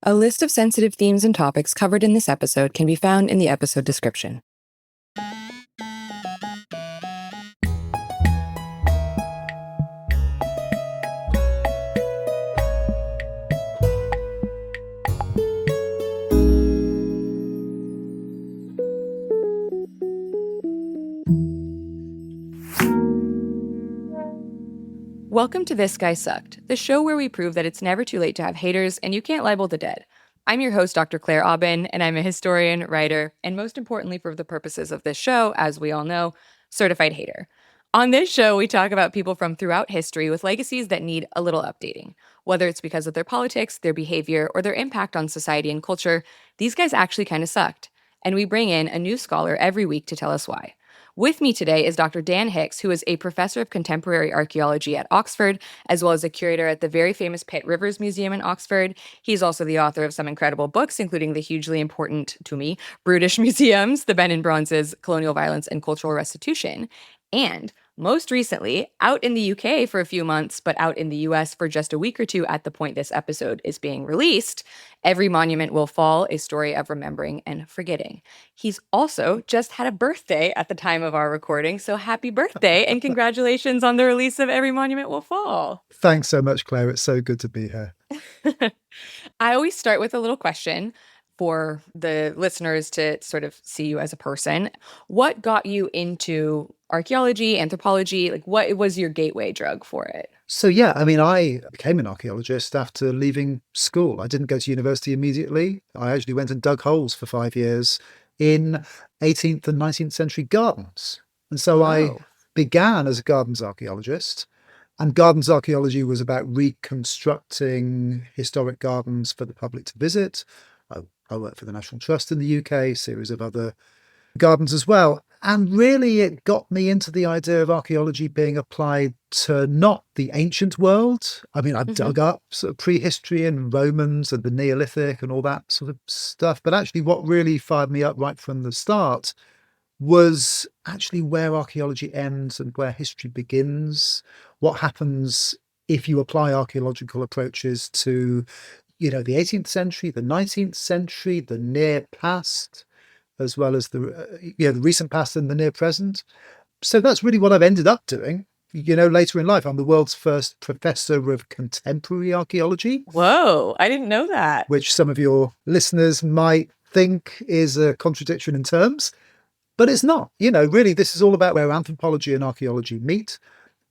A list of sensitive themes and topics covered in this episode can be found in the episode description. Welcome to This Guy Sucked, the show where we prove that it's never too late to have haters and you can't libel the dead. I'm your host, Dr. Claire Aubin, and I'm a historian, writer, and most importantly for the purposes of this show, as we all know, certified hater. On this show, we talk about people from throughout history with legacies that need a little updating. Whether it's because of their politics, their behavior, or their impact on society and culture, these guys actually kind of sucked. And we bring in a new scholar every week to tell us why. With me today is Dr. Dan Hicks, who is a professor of contemporary archaeology at Oxford, as well as a curator at the very famous Pitt-Rivers Museum in Oxford. He's also the author of some incredible books, including the hugely important, to me, Brutish Museums, The Ben and Bronzes, Colonial Violence and Cultural Restitution. And most recently, out in the UK for a few months, but out in the US for just a week or two at the point this episode is being released, Every Monument Will Fall, a story of remembering and forgetting. He's also just had a birthday at the time of our recording, so happy birthday and congratulations on the release of Every Monument Will Fall. Thanks so much, Claire. It's so good to be here. I always start with a little question for the listeners to sort of see you as a person. What got you into archaeology, anthropology? Like, what was your gateway drug for it? So, yeah, I became an archaeologist after leaving school. I didn't go to university immediately. I actually went and dug holes for 5 years in 18th and 19th century gardens. And so I began as a gardens archaeologist. And gardens archaeology was about reconstructing historic gardens for the public to visit. I worked for the National Trust in the UK, a series of other gardens as well. And really, it got me into the idea of archaeology being applied to not the ancient world. I've dug up sort of prehistory and Romans and the Neolithic and all that sort of stuff. But actually, what really fired me up right from the start was actually where archaeology ends and where history begins. What happens if you apply archaeological approaches to, the 18th century, the 19th century, the near past, as well as the recent past and the near present. So that's really what I've ended up doing. Later in life, I'm the world's first professor of contemporary archaeology. Whoa, I didn't know that. Which some of your listeners might think is a contradiction in terms, but it's not. Really, this is all about where anthropology and archaeology meet.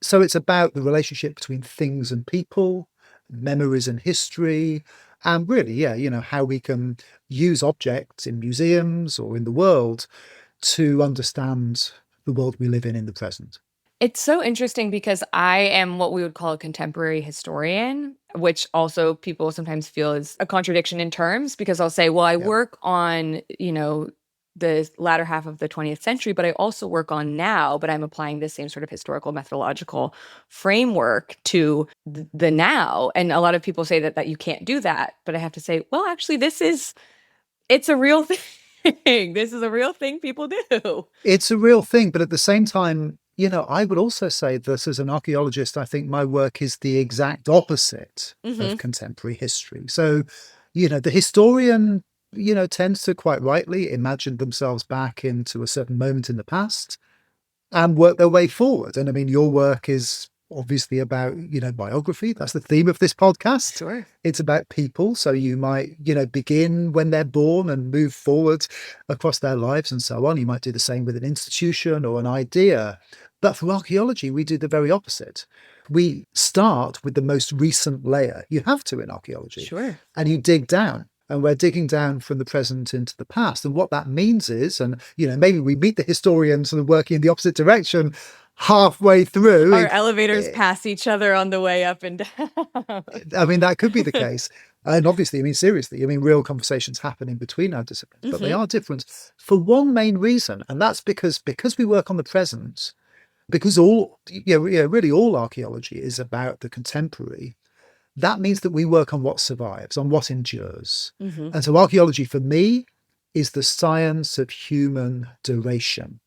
So it's about the relationship between things and people, memories and history, and really, how we can use objects in museums or in the world to understand the world we live in the present. It's so interesting because I am what we would call a contemporary historian, which also people sometimes feel is a contradiction in terms, because I'll say, well, I work on, the latter half of the 20th century, but I also work on now, but I'm applying the same sort of historical methodological framework to the now. And a lot of people say that you can't do that. But I have to say, well, actually, it's a real thing. This is a real thing people do. It's a real thing. But at the same time, I would also say that as an archaeologist, I think my work is the exact opposite of contemporary history. So, the historian tends to quite rightly imagine themselves back into a certain moment in the past and work their way forward. And your work is obviously about, biography. That's the theme of this podcast. Sure. It's about people. So you might, begin when they're born and move forward across their lives and so on. You might do the same with an institution or an idea. But for archaeology, we do the very opposite. We start with the most recent layer. You have to in archaeology. Sure. And you dig down. And we're digging down from the present into the past. And what that means is, and, maybe we meet the historians sort of working in the opposite direction halfway through. Our elevators pass each other on the way up and down. That could be the case. And obviously, seriously, real conversations happen in between our disciplines, but they are different for one main reason. And that's because we work on the present, because really all archaeology is about the contemporary. That means that we work on what survives, on what endures. And so archaeology for me is the science of human duration.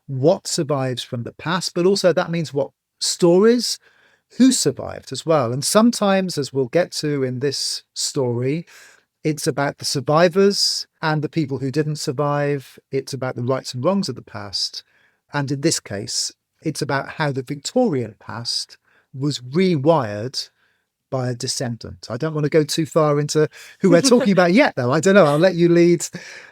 What survives from the past, but also that means what stories, who survived as well. And sometimes, as we'll get to in this story, It's about the survivors and the people who didn't survive. It's about the rights and wrongs of the past. And in this case, it's about how the Victorian past was rewired by a descendant. I don't want to go too far into who we're talking about yet, though. I don't know. I'll let you lead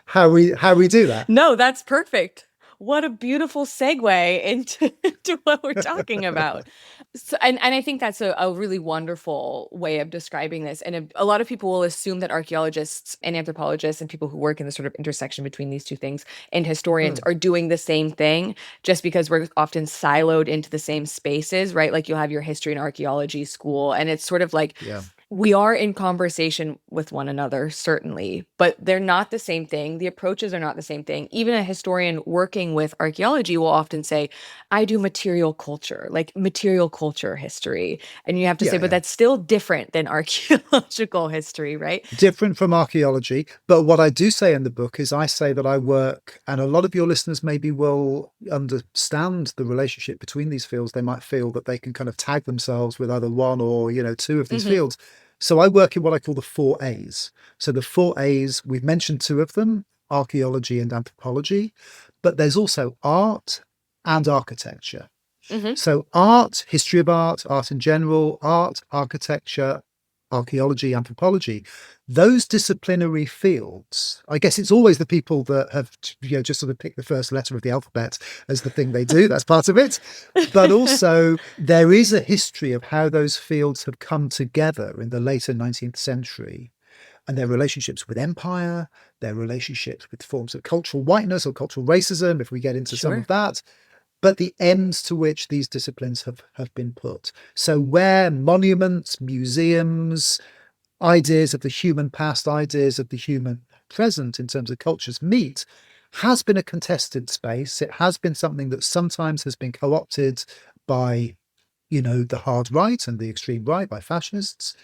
how we do that. No, that's perfect. What a beautiful segue into to what we're talking about. So, and I think that's a really wonderful way of describing this. And a lot of people will assume that archaeologists and anthropologists and people who work in the sort of intersection between these two things and historians are doing the same thing just because we're often siloed into the same spaces, right? Like you'll have your history and archaeology school, and it's sort of like Yeah. we are in conversation with one another, certainly, but they're not the same thing. The approaches are not the same thing. Even a historian working with archaeology will often say, I do material culture, like material culture history. And you have to say, but that's still different than archaeological history, right? Different from archaeology. But what I do say in the book is I say that I work, and a lot of your listeners maybe will understand the relationship between these fields. They might feel that they can kind of tag themselves with either one or, two of these fields. So I work in what I call the 4 A's. So the 4 A's, we've mentioned two of them, archaeology and anthropology, but there's also art and architecture. So art, history of art in general, art, architecture, archaeology, anthropology, those disciplinary fields, I guess it's always the people that have, just sort of picked the first letter of the alphabet as the thing they do. That's part of it. But also there is a history of how those fields have come together in the later 19th century and their relationships with empire, their relationships with forms of cultural whiteness or cultural racism, if we get into some of that. But the ends to which these disciplines have been put. So where monuments, museums, ideas of the human past, ideas of the human present in terms of cultures meet, has been a contested space. It has been something that sometimes has been co-opted by, the hard right and the extreme right, by fascists.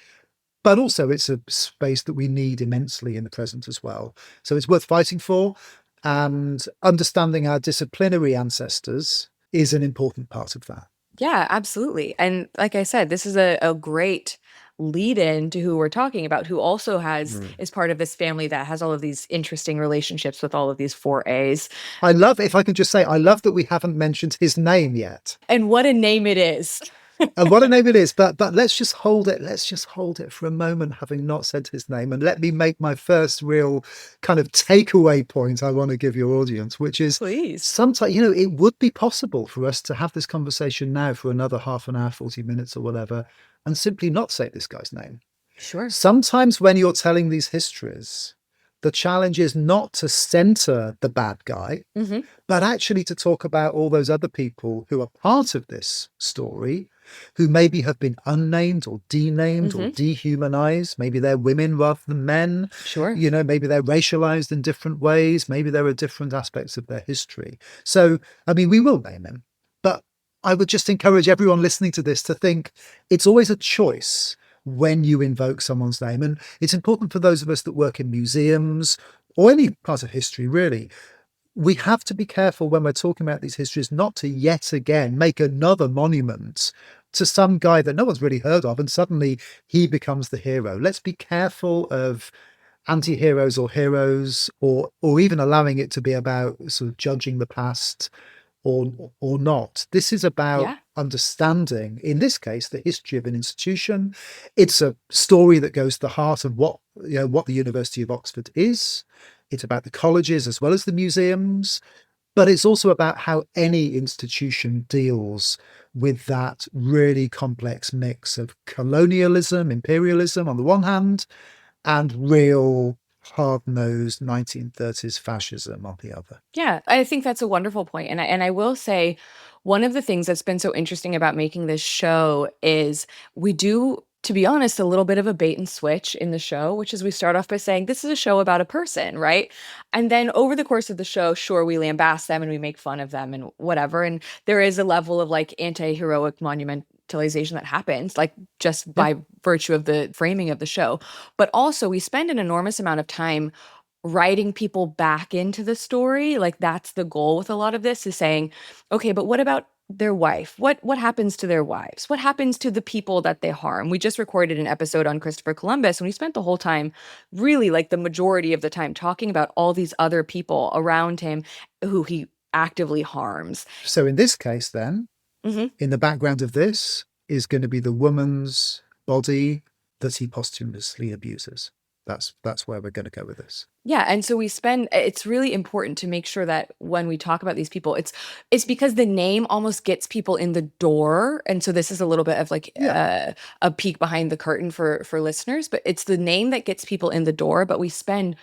But also it's a space that we need immensely in the present as well. So it's worth fighting for. And understanding our disciplinary ancestors is an important part of that. Yeah, absolutely. And like I said, this is a great lead in to who we're talking about, who also is part of this family that has all of these interesting relationships with all of these 4 A's. I love, if I can just say, I love that we haven't mentioned his name yet. And what a name it is. And what a name it is. But let's just hold it. Let's just hold it for a moment, having not said his name. And let me make my first real kind of takeaway point I want to give your audience, which is Please. sometimes, it would be possible for us to have this conversation now for another half an hour, 40 minutes or whatever, and simply not say this guy's name. Sure. Sometimes when you're telling these histories, the challenge is not to center the bad guy, but actually to talk about all those other people who are part of this story, who maybe have been unnamed or denamed or dehumanized. Maybe they're women rather than men. Sure. Maybe they're racialized in different ways. Maybe there are different aspects of their history. So, we will name him. But I would just encourage everyone listening to this to think it's always a choice when you invoke someone's name. And it's important for those of us that work in museums or any part of history, really. We have to be careful when we're talking about these histories not to yet again make another monument to some guy that no one's really heard of and suddenly he becomes the hero. Let's be careful of anti-heroes or heroes or even allowing it to be about sort of judging the past or not. This is about understanding, in this case, the history of an institution. It's a story that goes to the heart of what the University of Oxford is. It's about the colleges as well as the museums, but it's also about how any institution deals with that really complex mix of colonialism, imperialism on the one hand, and real hard-nosed 1930s fascism on the other. Yeah, I think that's a wonderful point. And I will say one of the things that's been so interesting about making this show is we do, to be honest, a little bit of a bait and switch in the show, which is we start off by saying this is a show about a person, right? And then over the course of the show, sure, we lambast them and we make fun of them and whatever. And there is a level of like anti-heroic monumentalization that happens, like just by virtue of the framing of the show. But also we spend an enormous amount of time writing people back into the story. Like that's the goal with a lot of this, is saying, okay, but what about their wife, what happens to their wives, what happens to the people that they harm. We just recorded an episode on Christopher Columbus, and we spent the whole time, really like the majority of the time, talking about all these other people around him who he actively harms. So in this case, then, Hmm. in the background of this is going to be the woman's body that he posthumously abuses. That's where we're going to go with this. Yeah, and so it's really important to make sure that when we talk about these people, it's because the name almost gets people in the door. And so this is a little bit of like Yeah. a peek behind the curtain for listeners, but it's the name that gets people in the door, but we spend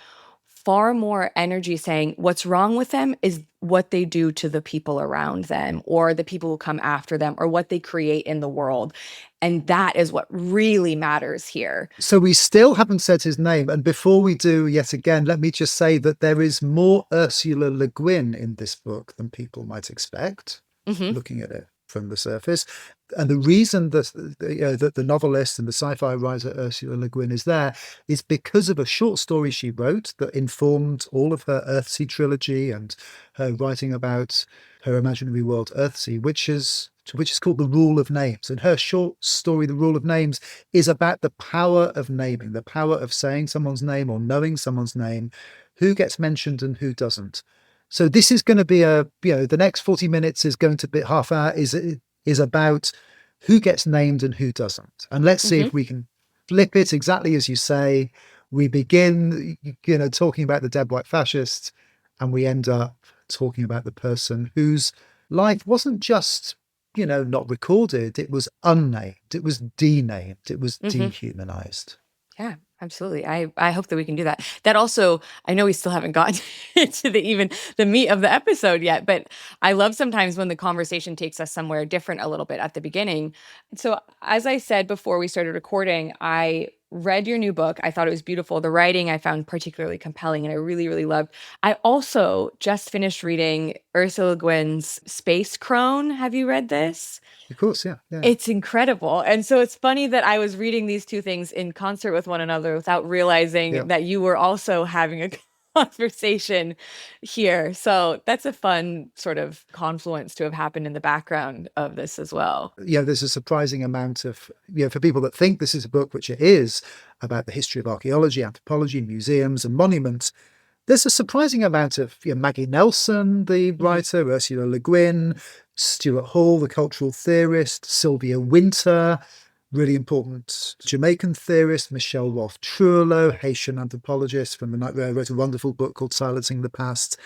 far more energy saying what's wrong with them is what they do to the people around them or the people who come after them or what they create in the world. And that is what really matters here. So we still haven't said his name. And before we do, yet again, let me just say that there is more Ursula Le Guin in this book than people might expect, looking at it from the surface. And the reason that the novelist and the sci-fi writer Ursula Le Guin is there is because of a short story she wrote that informed all of her Earthsea trilogy and her writing about her imaginary world Earthsea, which is called The Rule of Names. And her short story, The Rule of Names, is about the power of naming, the power of saying someone's name or knowing someone's name, who gets mentioned and who doesn't. So this is going to be the next 40 minutes is going to be half hour is about who gets named and who doesn't. And let's see if we can flip it exactly as you say. We begin, talking about the dead white fascist, and we end up talking about the person whose life wasn't just, not recorded. It was unnamed. It was denamed. It was dehumanized. Yeah, absolutely. I hope that we can do that. That also, I know we still haven't gotten into the meat of the episode yet, but I love sometimes when the conversation takes us somewhere different a little bit at the beginning. So as I said before we started recording, I read your new book. I thought it was beautiful. The writing I found particularly compelling and I really, really loved. I also just finished reading Ursula Le Guin's Space Crone. Have you read this? Of course, yeah. It's incredible. And so it's funny that I was reading these two things in concert with one another without realizing that you were also having a conversation here. So that's a fun sort of confluence to have happened in the background of this as well. Yeah, there's a surprising amount of, for people that think this is a book, which it is, about the history of archaeology, anthropology, museums and monuments. There's a surprising amount of Maggie Nelson, the writer, Ursula Le Guin, Stuart Hall, the cultural theorist, Sylvia Wynter, really important Jamaican theorist, Michelle Wolf Truelot, Haitian anthropologist from the wrote a wonderful book called Silencing the Past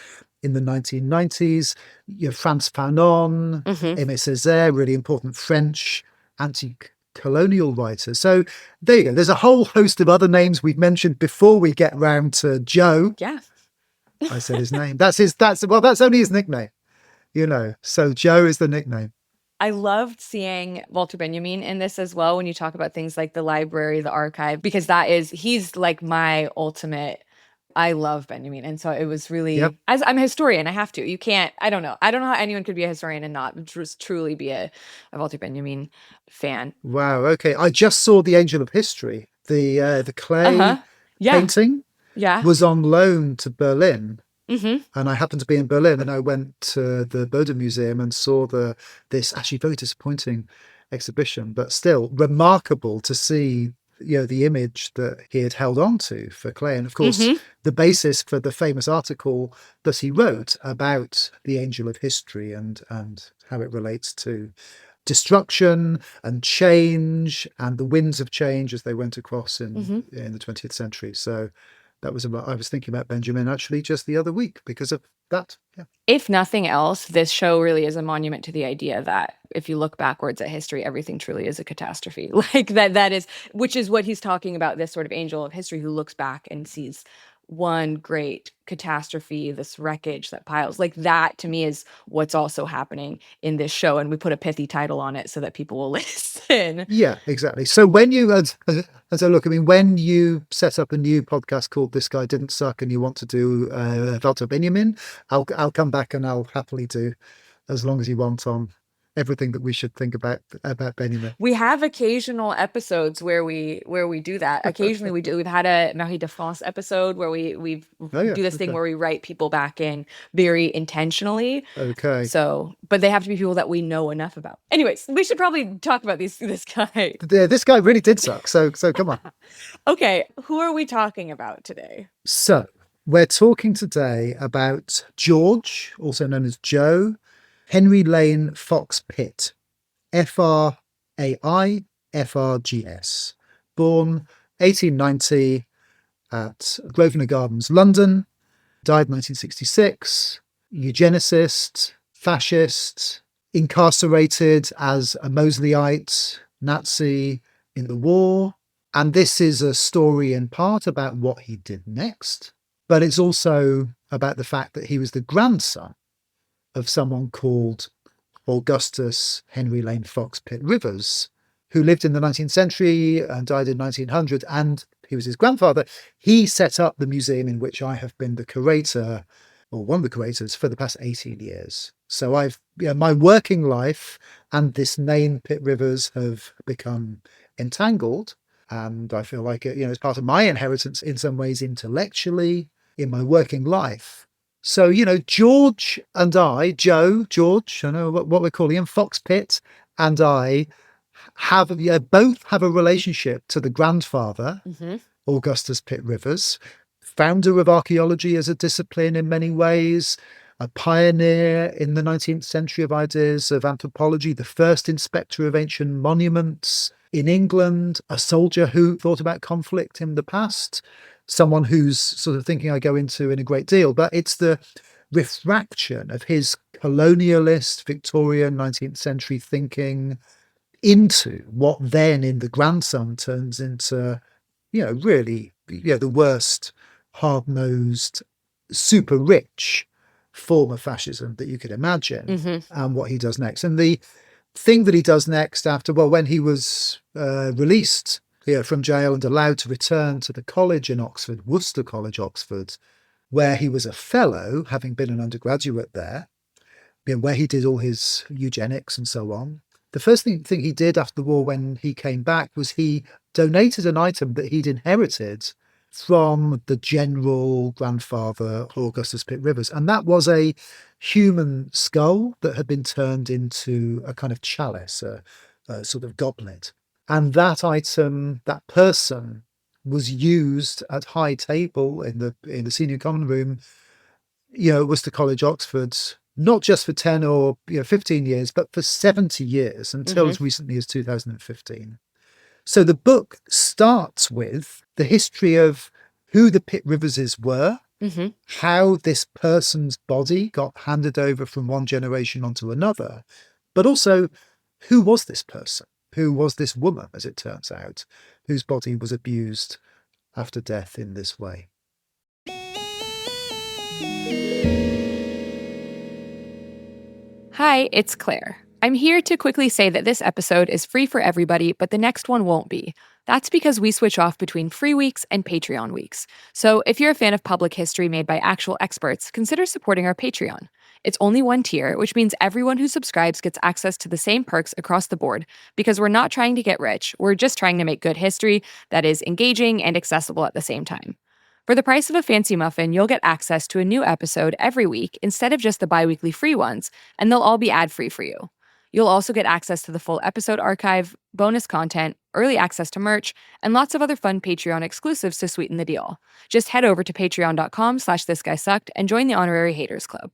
in the 1990s. Frantz Fanon, Aimé Césaire, really important French anti-colonial writer. So there you go. There's a whole host of other names we've mentioned before we get round to Joe. Yeah. I said his name. That's only his nickname, So Joe is the nickname. I loved seeing Walter Benjamin in this as well when you talk about things like the library, the archive, because he's like my ultimate. I love Benjamin. And so it was really, as I'm a historian, I have to. You can't, I don't know how anyone could be a historian and not just truly be a Walter Benjamin fan. Wow. Okay. I just saw The Angel of History, the clay painting was on loan to Berlin. And I happened to be in Berlin and I went to the Bode Museum and saw this actually very disappointing exhibition, but still remarkable to see, the image that he had held on to for clay. And of course, the basis for the famous article that he wrote about the Angel of History and how it relates to destruction and change and the winds of change as they went across in the 20th century. So I was thinking about Benjamin actually just the other week because of that. Yeah. If nothing else, this show really is a monument to the idea that if you look backwards at history, everything truly is a catastrophe. Like that is, which is what he's talking about, this sort of angel of history who looks back and sees one great catastrophe, this wreckage that piles. Like that to me is what's also happening in this show. And we put a pithy title on it so that people will listen. Yeah, exactly. So when you, as I look, when you set up a new podcast called This Guy Didn't Suck and you want to do Walter Benjamin, I'll come back and I'll happily do as long as you want on everything that we should think about Benjamin. We have occasional episodes where we do that. Occasionally we do. We've had a Marie de France episode where we Oh yeah, do this thing okay. where we write people back in very intentionally. Okay. So, but they have to be people that we know enough about. Anyways, we should probably talk about this guy. This guy really did suck. So come on. Okay, who are we talking about today? So we're talking today about George, also known as Joe, Henry Lane Fox Pitt, FRAI FRGS, born 1890 at Grosvenor Gardens, London, died 1966, eugenicist, fascist, incarcerated as a Mosleyite, Nazi in the war. And this is a story in part about what he did next, but it's also about the fact that he was the grandson of someone called Augustus Henry Lane Fox Pitt-Rivers, who lived in the 19th century and died in 1900. And he was his grandfather. He set up the museum in which I have been the curator, or one of the curators, for the past 18 years. So my working life and this name Pitt-Rivers have become entangled. And I feel like it's part of my inheritance in some ways intellectually in my working life. So, George and I, George, I know what we're calling him, Fox Pitt, and I both have a relationship to the grandfather, Augustus Pitt-Rivers, founder of archaeology as a discipline in many ways, a pioneer in the 19th century of ideas of anthropology, the first inspector of ancient monuments in England, a soldier who thought about conflict in the past, someone whose sort of thinking I go into in a great deal, but it's the refraction of his colonialist Victorian 19th century thinking into what then in the grandson turns into, really, the worst, hard-nosed, super rich form of fascism that you could imagine, and what he does next. And the thing that he does next when he was released from jail and allowed to return to the college in Oxford, Worcester College, Oxford, where he was a fellow, having been an undergraduate there, where he did all his eugenics and so on. The first thing he did after the war when he came back was he donated an item that he'd inherited from the general grandfather, Augustus Pitt-Rivers. And that was a human skull that had been turned into a kind of chalice, a sort of goblet. And that item, that person, was used at high table in the senior common room, Worcester College, Oxford, not just for 10 or 15 years, but for 70 years until as recently as 2015. So the book starts with the history of who the Pitt-Riverses were, how this person's body got handed over from one generation onto another, but also who was this person? Who was this woman, as it turns out, whose body was abused after death in this way? Hi, it's Claire. I'm here to quickly say that this episode is free for everybody, but the next one won't be. That's because we switch off between free weeks and Patreon weeks. So if you're a fan of public history made by actual experts, consider supporting our Patreon. It's only one tier, which means everyone who subscribes gets access to the same perks across the board, because we're not trying to get rich, we're just trying to make good history that is engaging and accessible at the same time. For the price of a fancy muffin, you'll get access to a new episode every week instead of just the bi-weekly free ones, and they'll all be ad-free for you. You'll also get access to the full episode archive, bonus content, early access to merch, and lots of other fun Patreon exclusives to sweeten the deal. Just head over to patreon.com/thisguysucked and join the Honorary Haters Club.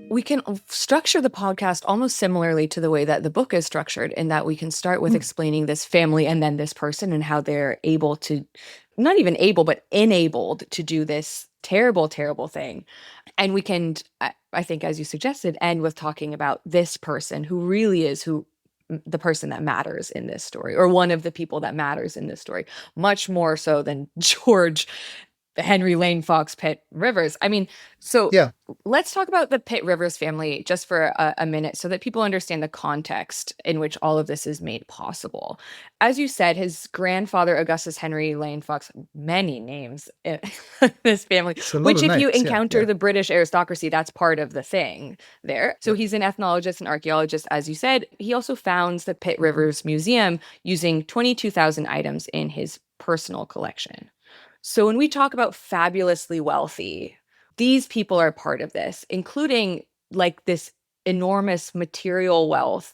We can structure the podcast almost similarly to the way that the book is structured, in that we can start with explaining this family and then this person and how they're able to, not even able, but enabled to do this terrible, terrible thing. And we can, I think, as you suggested, end with talking about this person who really is the person that matters in this story, or one of the people that matters in this story, much more so than George Henry Lane Fox Pitt-Rivers. I mean, so Yeah. let's talk about the Pitt-Rivers family just for a minute so that people understand the context in which all of this is made possible. As you said, his grandfather, Augustus Henry Lane Fox, many names in this family, It's a lot which of if you names. encounter the British aristocracy, that's part of the thing there. So he's an ethnologist and archaeologist, as you said. He also founds the Pitt-Rivers Museum using 22,000 items in his personal collection. So when we talk about fabulously wealthy, these people are part of this, including like this enormous material wealth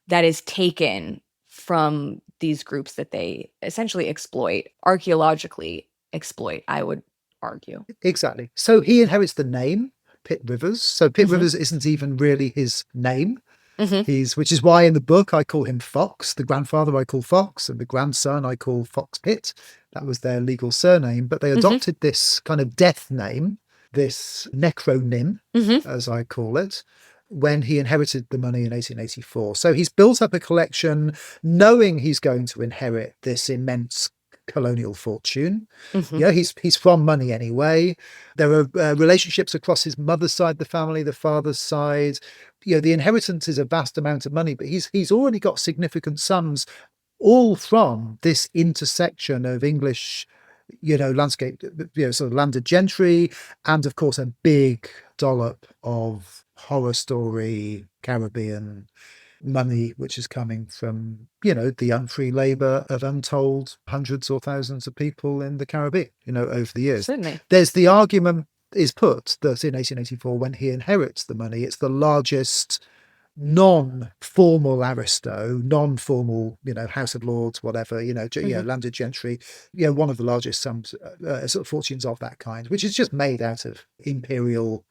that is taken from these groups that they essentially exploit, archaeologically exploit, I would argue. Exactly. So he inherits the name Pitt-Rivers. So Mm-hmm. Pitt-Rivers isn't even really his name. Mm-hmm. Which is why in the book I call him Fox. The grandfather I call Fox, and the grandson I call Fox Pitt. That was their legal surname. But they Mm-hmm. adopted this kind of death name, this necronym, Mm-hmm. as I call it, when he inherited the money in 1884. So he's built up a collection knowing he's going to inherit this immense colonial fortune. Mm-hmm. Yeah, he's from money anyway. There are relationships across his mother's side of the family, the father's side. The inheritance is a vast amount of money, but he's already got significant sums, all from this intersection of English, landscape, sort of landed gentry, and of course a big dollop of horror story Caribbean money, which is coming from, the unfree labor of untold hundreds or thousands of people in the Caribbean, over the years. Certainly. There's the argument is put that in 1884, when he inherits the money, it's the largest non-formal non-formal, House of Lords, whatever, Mm-hmm. landed gentry, one of the largest sums, sort of fortunes of that kind, which is just made out of imperial,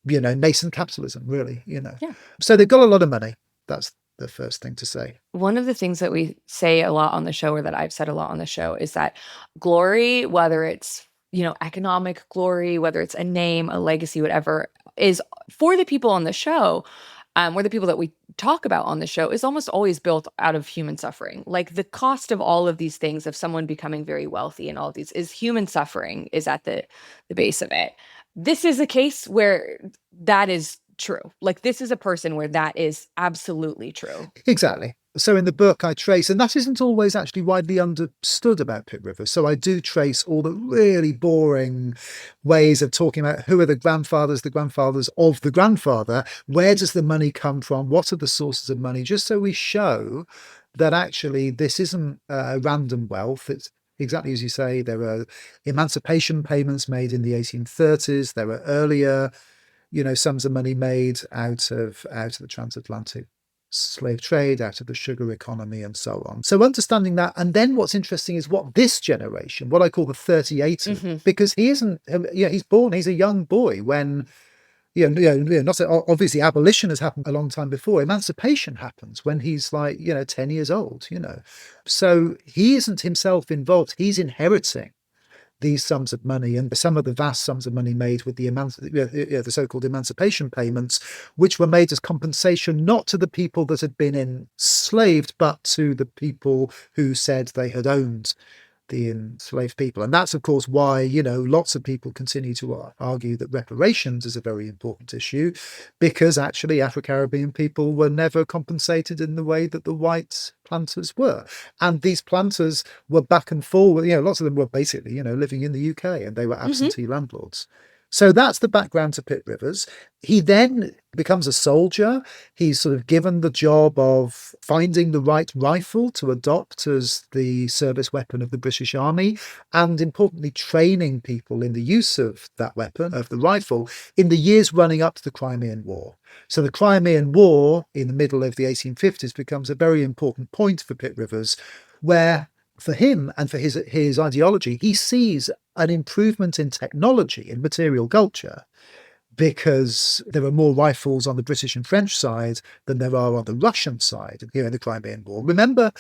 nascent capitalism, really, Yeah. So they've got a lot of money. That's the first thing to say. One of the things that we say a lot on the show, or that I've said a lot on the show, is that glory, whether it's, economic glory, whether it's a name, a legacy, whatever, is for the people on the show, or the people that we talk about on the show, is almost always built out of human suffering. Like the cost of all of these things, of someone becoming very wealthy and all of these, is human suffering is at the base of it. This is a case where that is true. Like this is a person where that is absolutely true. Exactly. So in the book I trace, and that isn't always actually widely understood about Pitt-Rivers. So I do trace all the really boring ways of talking about who are the grandfathers of the grandfather, where does the money come from, what are the sources of money, just so we show that actually this isn't random wealth. It's exactly as you say. There are emancipation payments made in the 1830s. There are earlier sums of money made out of the transatlantic slave trade, out of the sugar economy, and so on. So understanding that, and then what's interesting is what this generation, what I call the 38, because he isn't, he's a young boy when, not obviously abolition has happened a long time before. Emancipation happens when he's like, 10 years old, So he isn't himself involved. He's inheriting these sums of money, and some of the vast sums of money made with the so-called emancipation payments, which were made as compensation not to the people that had been enslaved, but to the people who said they had owned the enslaved people. And that's, of course, why, lots of people continue to argue that reparations is a very important issue, because actually Afro-Caribbean people were never compensated in the way that the white planters were. And these planters were back and forward, lots of them were basically, living in the UK, and they were absentee landlords. So that's the background to Pitt-Rivers. He then becomes a soldier. He's sort of given the job of finding the right rifle to adopt as the service weapon of the British Army, and importantly, training people in the use of that weapon, of the rifle, in the years running up to the Crimean War. So the Crimean War in the middle of the 1850s becomes a very important point for Pitt-Rivers, where for him and for his ideology, he sees an improvement in technology, in material culture, because there are more rifles on the British and French side than there are on the Russian side here in the Crimean War. Remember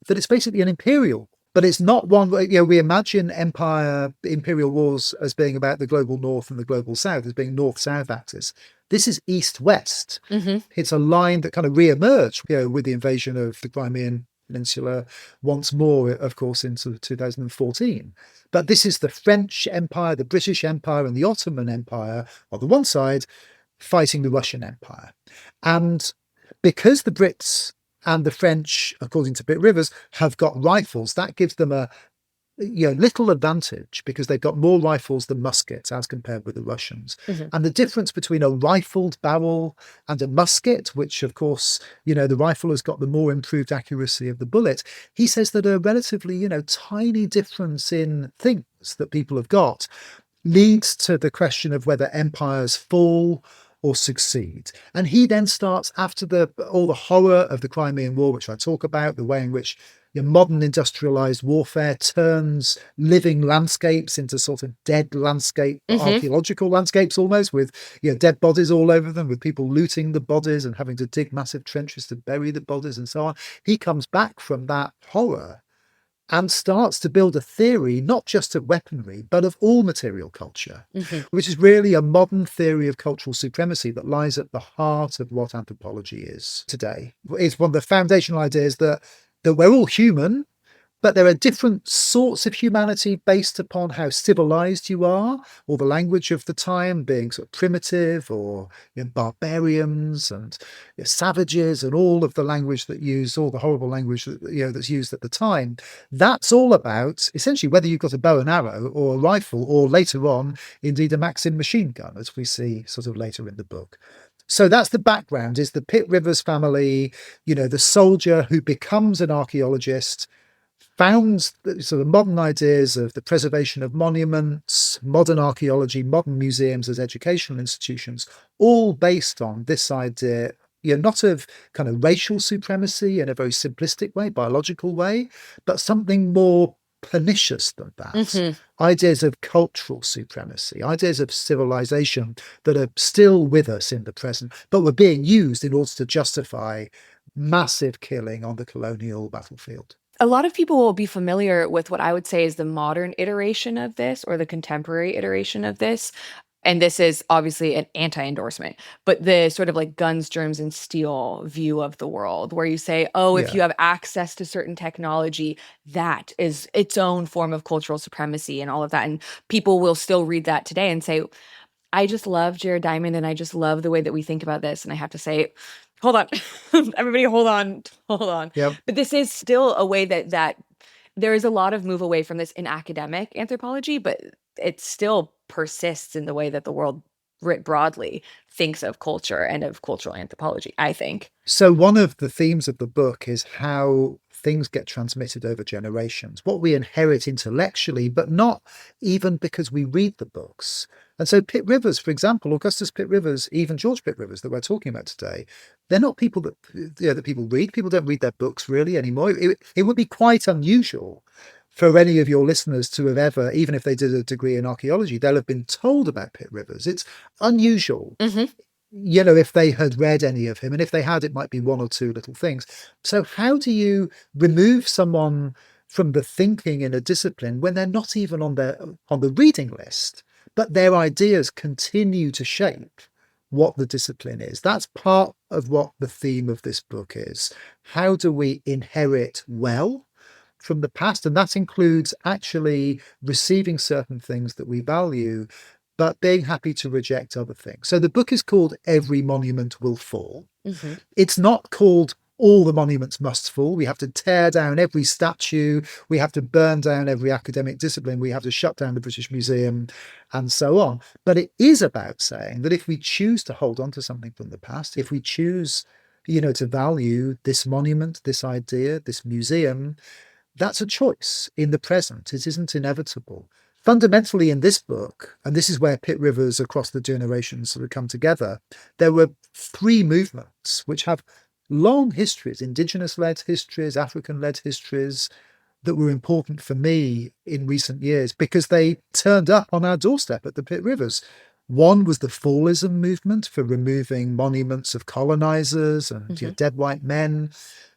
that it's basically an imperial, but it's not one. We imagine imperial wars as being about the global north and the global south, as being north-south axis. This is east-west. It's a line that kind of re-emerged, with the invasion of the Crimean Peninsula once more, of course, in sort of 2014. But this is the French Empire, the British Empire, and the Ottoman Empire on the one side fighting the Russian Empire. And because the Brits and the French, according to Pitt-Rivers, have got rifles, that gives them a little advantage because they've got more rifles than muskets as compared with the Russians. And the difference between a rifled barrel and a musket, which of course, the rifle has got the more improved accuracy of the bullet, he says that a relatively, tiny difference in things that people have got leads to the question of whether empires fall or succeed. And he then starts, after all the horror of the Crimean War, which I talk about, the way in which your modern industrialized warfare turns living landscapes into sort of dead landscape, archaeological landscapes almost, with dead bodies all over them, with people looting the bodies and having to dig massive trenches to bury the bodies and so on. He comes back from that horror and starts to build a theory, not just of weaponry, but of all material culture, which is really a modern theory of cultural supremacy that lies at the heart of what anthropology is today. It's one of the foundational ideas that we're all human, but there are different sorts of humanity based upon how civilized you are, or the language of the time being sort of primitive, or barbarians and savages, and all of the language all the horrible language that, that's used at the time. That's all about essentially whether you've got a bow and arrow or a rifle, or later on, indeed, a Maxim machine gun, as we see sort of later in the book. So that's the background, is the Pitt-Rivers family, the soldier who becomes an archaeologist, founds sort of modern ideas of the preservation of monuments, modern archaeology, modern museums as educational institutions, all based on this idea, not of kind of racial supremacy in a very simplistic way, biological way, but something more pernicious than that. Ideas of cultural supremacy, ideas of civilization that are still with us in the present, but were being used in order to justify massive killing on the colonial battlefield. A lot of people will be familiar with what I would say is the modern iteration of this, or the contemporary iteration of this. And this is obviously an anti-endorsement, but the sort of like guns, germs, and steel view of the world, where you say, if you have access to certain technology, that is its own form of cultural supremacy and all of that. And people will still read that today and say, I just love Jared Diamond, and I just love the way that we think about this. And I have to say, hold on, everybody, hold on. Yep. But this is still a way that there is a lot of move away from this in academic anthropology, but it still persists in the way that the world writ broadly thinks of culture and of cultural anthropology, I think. So one of the themes of the book is how things get transmitted over generations, what we inherit intellectually, but not even because we read the books. And so Pitt-Rivers, for example, Augustus Pitt-Rivers, even George Pitt-Rivers that we're talking about today, they're not people that, that people read. People don't read their books really anymore. It would be quite unusual for any of your listeners to have ever, even if they did a degree in archaeology, they'll have been told about Pitt-Rivers. It's unusual. If they had read any of him, and if they had, it might be one or two little things. So how do you remove someone from the thinking in a discipline when they're not even on the reading list, but their ideas continue to shape what the discipline is? That's part of what the theme of this book is. How do we inherit well from the past? And that includes actually receiving certain things that we value, but being happy to reject other things. So the book is called Every Monument Will Fall. It's not called All the Monuments Must Fall. We have to tear down every statue. We have to burn down every academic discipline. We have to shut down the British Museum and so on. But it is about saying that if we choose to hold on to something from the past, if we choose, to value this monument, this idea, this museum, that's a choice in the present. It isn't inevitable. Fundamentally in this book, and this is where Pitt-Rivers across the generations sort of come together, there were three movements which have long histories, indigenous-led histories, African-led histories, that were important for me in recent years because they turned up on our doorstep at the Pitt-Rivers. One was the fallism movement for removing monuments of colonizers and dead white men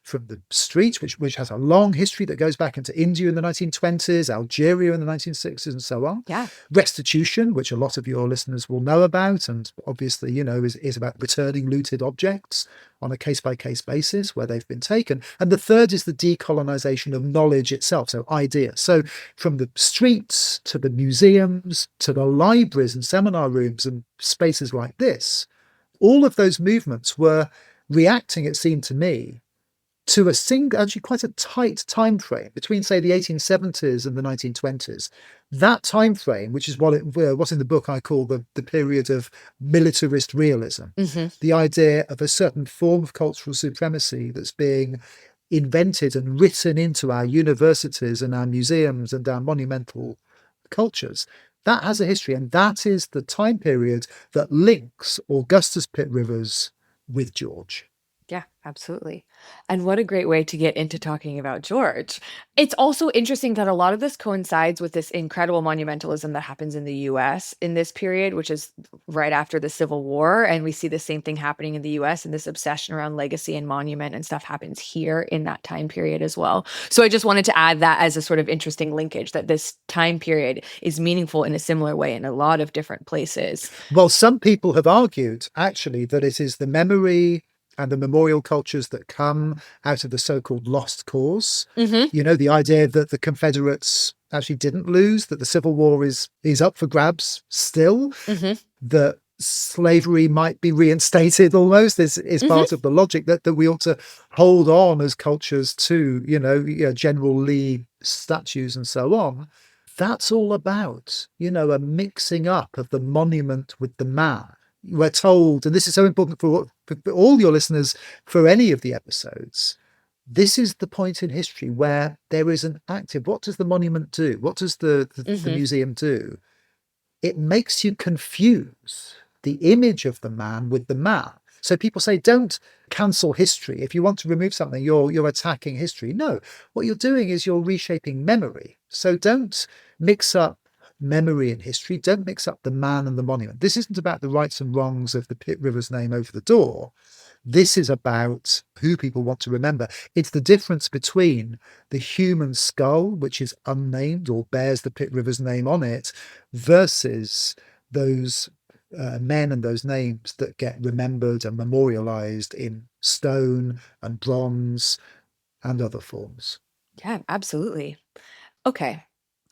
from the street, which has a long history that goes back into India in the 1920s, Algeria in the 1960s, and so on. Yeah. Restitution, which a lot of your listeners will know about, and obviously, is about returning looted objects on a case-by-case basis where they've been taken. And the third is the decolonization of knowledge itself, so ideas. So from the streets to the museums to the libraries and seminar rooms and spaces like this, all of those movements were reacting, it seemed to me, to a single, actually quite a tight time frame between, say, the 1870s and the 1920s. That time frame, which is what in the book I call the period of militarist realism, the idea of a certain form of cultural supremacy that's being invented and written into our universities and our museums and our monumental cultures. That has a history, and that is the time period that links Augustus Pitt-Rivers with George. Yeah, absolutely. And what a great way to get into talking about George. It's also interesting that a lot of this coincides with this incredible monumentalism that happens in the US in this period, which is right after the Civil War. And we see the same thing happening in the US, and this obsession around legacy and monument and stuff happens here in that time period as well. So I just wanted to add that as a sort of interesting linkage, that this time period is meaningful in a similar way in a lot of different places. Well, some people have argued, actually, that it is the memory and the memorial cultures that come out of the so-called lost cause. The idea that the Confederates actually didn't lose, that the Civil War is up for grabs still, that slavery might be reinstated almost is part of the logic that we ought to hold on as cultures to, General Lee statues and so on. That's all about, a mixing up of the monument with the man. We're told, and this is so important for all your listeners for any of the episodes, this is the point in history where there is an active, what does the monument do? What does the museum do? It makes you confuse the image of the man with the man. So people say, don't cancel history. If you want to remove something, you're attacking history. No, what you're doing is you're reshaping memory. So don't mix up memory and history. Don't mix up the man and the monument. This isn't about the rights and wrongs of the Pitt-Rivers name over the door. This is about who people want to remember. It's the difference between the human skull, which is unnamed or bears the Pitt-Rivers name on it, versus those men and those names that get remembered and memorialized in stone and bronze and other forms. Yeah, absolutely. Okay.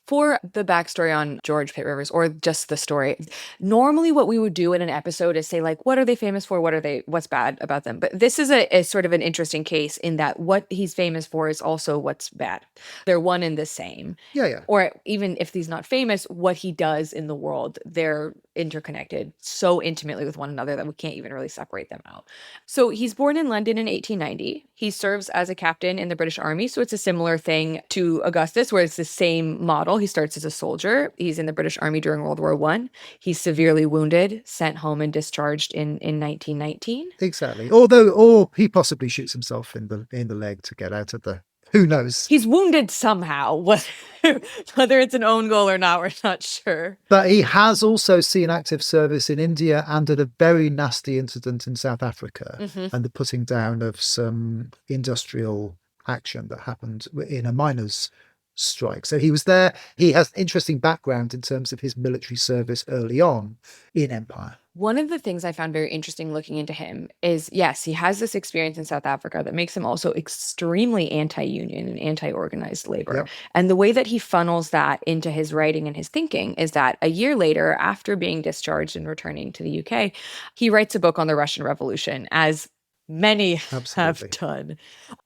For the backstory on George Pitt-Rivers, or just the story, normally what we would do in an episode is say, like, what are they famous for? What's bad about them? But this is a sort of an interesting case in that what he's famous for is also what's bad. They're one and the same. Yeah. Or even if he's not famous, what he does in the world, they're interconnected so intimately with one another that we can't even really separate them out. So he's born in London in 1890. He serves as a captain in the British Army. So it's a similar thing to Augustus, where it's the same model. He starts as a soldier. He's in the British Army during World War I. He's severely wounded, sent home and discharged in 1919. Exactly. Or he possibly shoots himself in the leg to get out of the... Who knows? He's wounded somehow. Whether it's an own goal or not, we're not sure. But he has also seen active service in India and at a very nasty incident in South Africa, and the putting down of some industrial action that happened in a miners' strike. So he was there. He has interesting background in terms of his military service early on in Empire. One of the things I found very interesting looking into him is, yes, he has this experience in South Africa that makes him also extremely anti-union and anti-organized labor. Yep. And the way that he funnels that into his writing and his thinking is that a year later, after being discharged and returning to the UK, he writes a book on the Russian Revolution, as many have done.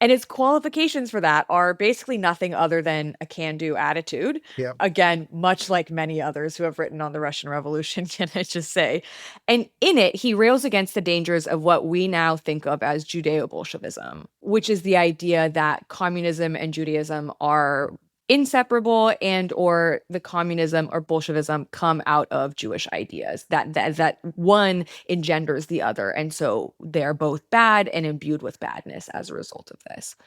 And his qualifications for that are basically nothing other than a can-do attitude. Yep. Again, much like many others who have written on the Russian Revolution, can I just say. And in it, he rails against the dangers of what we now think of as Judeo-Bolshevism, which is the idea that communism and Judaism are inseparable, and or the communism or Bolshevism come out of Jewish ideas, that one engenders the other. And so they're both bad and imbued with badness as a result of this.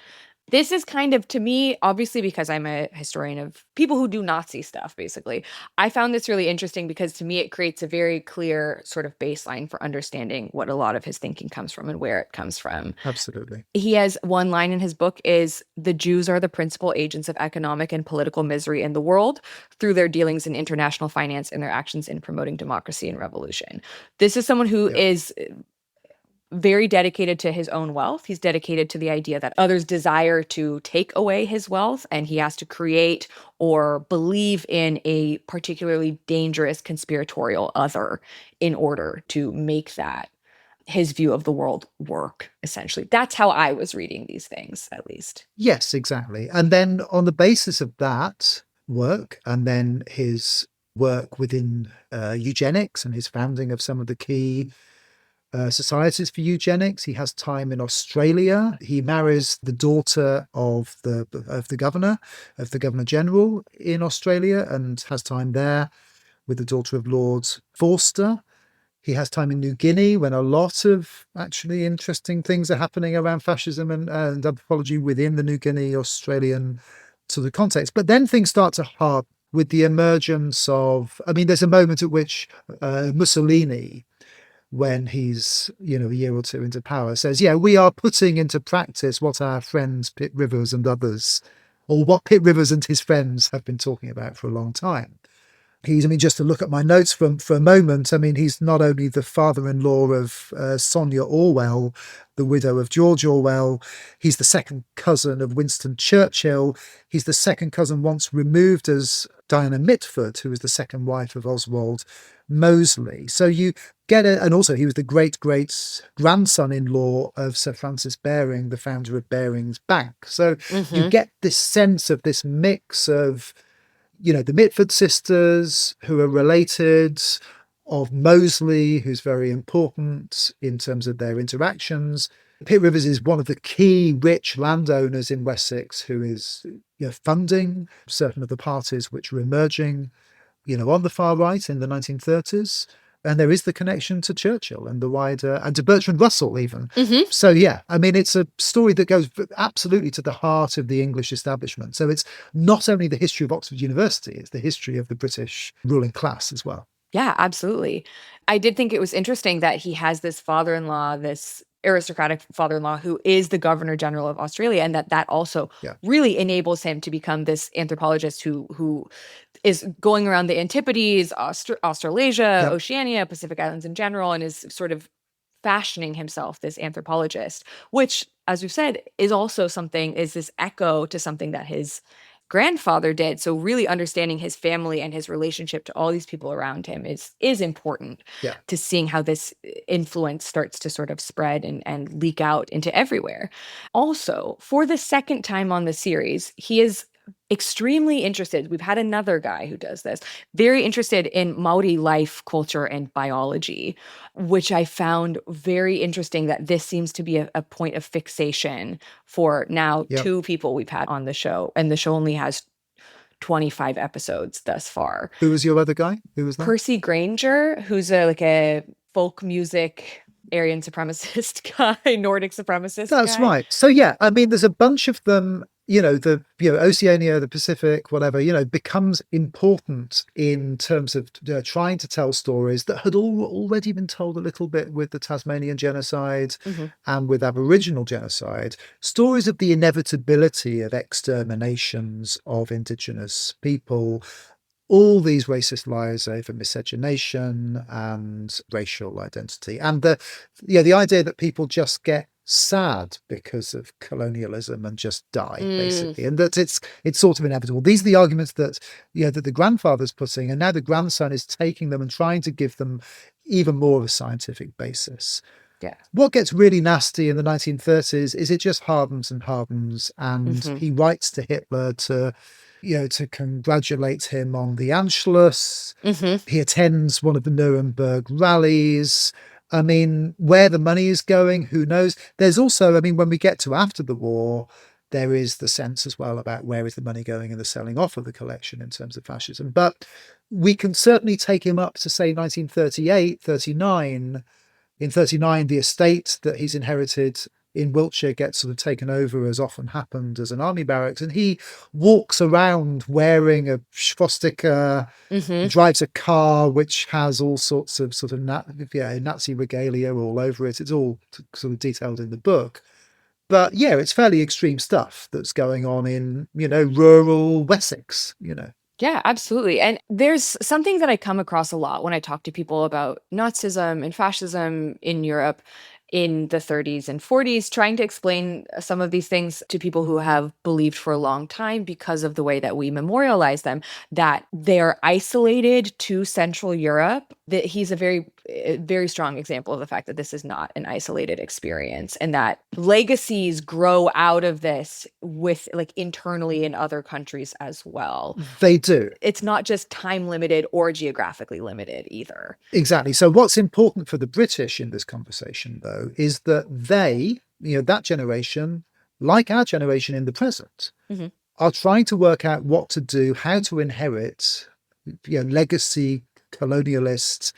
This is kind of, to me, obviously, because I'm a historian of people who do Nazi stuff, basically. I found this really interesting because to me, it creates a very clear sort of baseline for understanding what a lot of his thinking comes from and where it comes from. Absolutely. He has one line in his book is the Jews are the principal agents of economic and political misery in the world through their dealings in international finance and their actions in promoting democracy and revolution. This is someone who Yeah. is very dedicated to his own wealth. He's dedicated to the idea that others desire to take away his wealth, and he has to create or believe in a particularly dangerous conspiratorial other in order to make that his view of the world work, essentially. That's how I was reading these things, at least. Yes, exactly. And then on the basis of that work, and then his work within eugenics and his founding of some of the key societies for eugenics. He has time in Australia. He marries the daughter of the governor general in Australia, and has time there with the daughter of Lord Forster. He has time in New Guinea when a lot of actually interesting things are happening around fascism and anthropology within the New Guinea Australian sort of context. But then things start to harden with the emergence of, I mean, there's a moment at which Mussolini, when he's, a year or two into power, says, yeah, we are putting into practice what our friends Pitt-Rivers and others, or what Pitt-Rivers and his friends have been talking about for a long time. Just to look at my notes for a moment, he's not only the father-in-law of Sonia Orwell, the widow of George Orwell, he's the second cousin of Winston Churchill, he's the second cousin once removed as Diana Mitford, who was the second wife of Oswald Mosley. So you get it, and also he was the great-great-grandson-in-law of Sir Francis Baring, the founder of Baring's Bank. So you get this sense of this mix of, the Mitford sisters, who are related, of Mosley, who's very important in terms of their interactions. Pitt-Rivers is one of the key rich landowners in Wessex who is funding certain of the parties which were emerging, on the far right in the 1930s. And there is the connection to Churchill and the wider, and to Bertrand Russell even. So, yeah, it's a story that goes absolutely to the heart of the English establishment. So it's not only the history of Oxford University, it's the history of the British ruling class as well. Yeah, absolutely. I did think it was interesting that he has this father-in-law, this aristocratic father-in-law who is the Governor General of Australia, and that also really enables him to become this anthropologist who is going around the Antipodes, Australasia, Oceania, Pacific Islands in general, and is sort of fashioning himself this anthropologist, which, as we've said, is also is this echo to something that his grandfather did. So really understanding his family and his relationship to all these people around him is important to seeing how this influence starts to sort of spread and leak out into everywhere. Also, for the second time on the series, he is extremely interested. We've had another guy who does this, very interested in Maori life, culture, and biology, which I found very interesting that this seems to be a point of fixation for now two people we've had on the show. And the show only has 25 episodes thus far. Who was your other guy? Who was that? Percy Granger, who's a folk music Aryan supremacist guy, Nordic supremacist That's guy. right. So, yeah, there's a bunch of them. Oceania, the Pacific, whatever, becomes important in terms of trying to tell stories that had already been told a little bit with the Tasmanian genocide and with Aboriginal genocide, stories of the inevitability of exterminations of Indigenous people, all these racist lies over miscegenation and racial identity, and the idea that people just get sad because of colonialism and just die, basically, and that it's sort of inevitable. These are the arguments that that the grandfather's putting, and now the grandson is taking them and trying to give them even more of a scientific basis. Yeah. What gets really nasty in the 1930s is it just hardens and hardens, and he writes to Hitler to congratulate him on the Anschluss. He attends one of the Nuremberg rallies. Where the money is going, who knows? There's also, when we get to after the war, there is the sense as well about where is the money going and the selling off of the collection in terms of fascism. But we can certainly take him up to, say, 1938, 39. In 39, the estate that he's inherited in Wiltshire gets sort of taken over, as often happened, as an army barracks, and he walks around wearing a swastika, Mm-hmm. drives a car which has all sorts of sort of Nazi regalia all over it. It's all sort of detailed in the book. But yeah, it's fairly extreme stuff that's going on in, rural Wessex. Yeah, absolutely. And there's something that I come across a lot when I talk to people about Nazism and fascism in Europe in the 30s and 40s, trying to explain some of these things to people who have believed for a long time because of the way that we memorialize them, that they are isolated to Central Europe. That he's a very strong example of the fact that this is not an isolated experience and that legacies grow out of this with like internally in other countries as well. They do. It's not just time limited or geographically limited either. Exactly. So what's important for the British in this conversation, though, is that they, that generation, like our generation in the present, Mm-hmm. are trying to work out what to do, how to inherit, legacy colonialist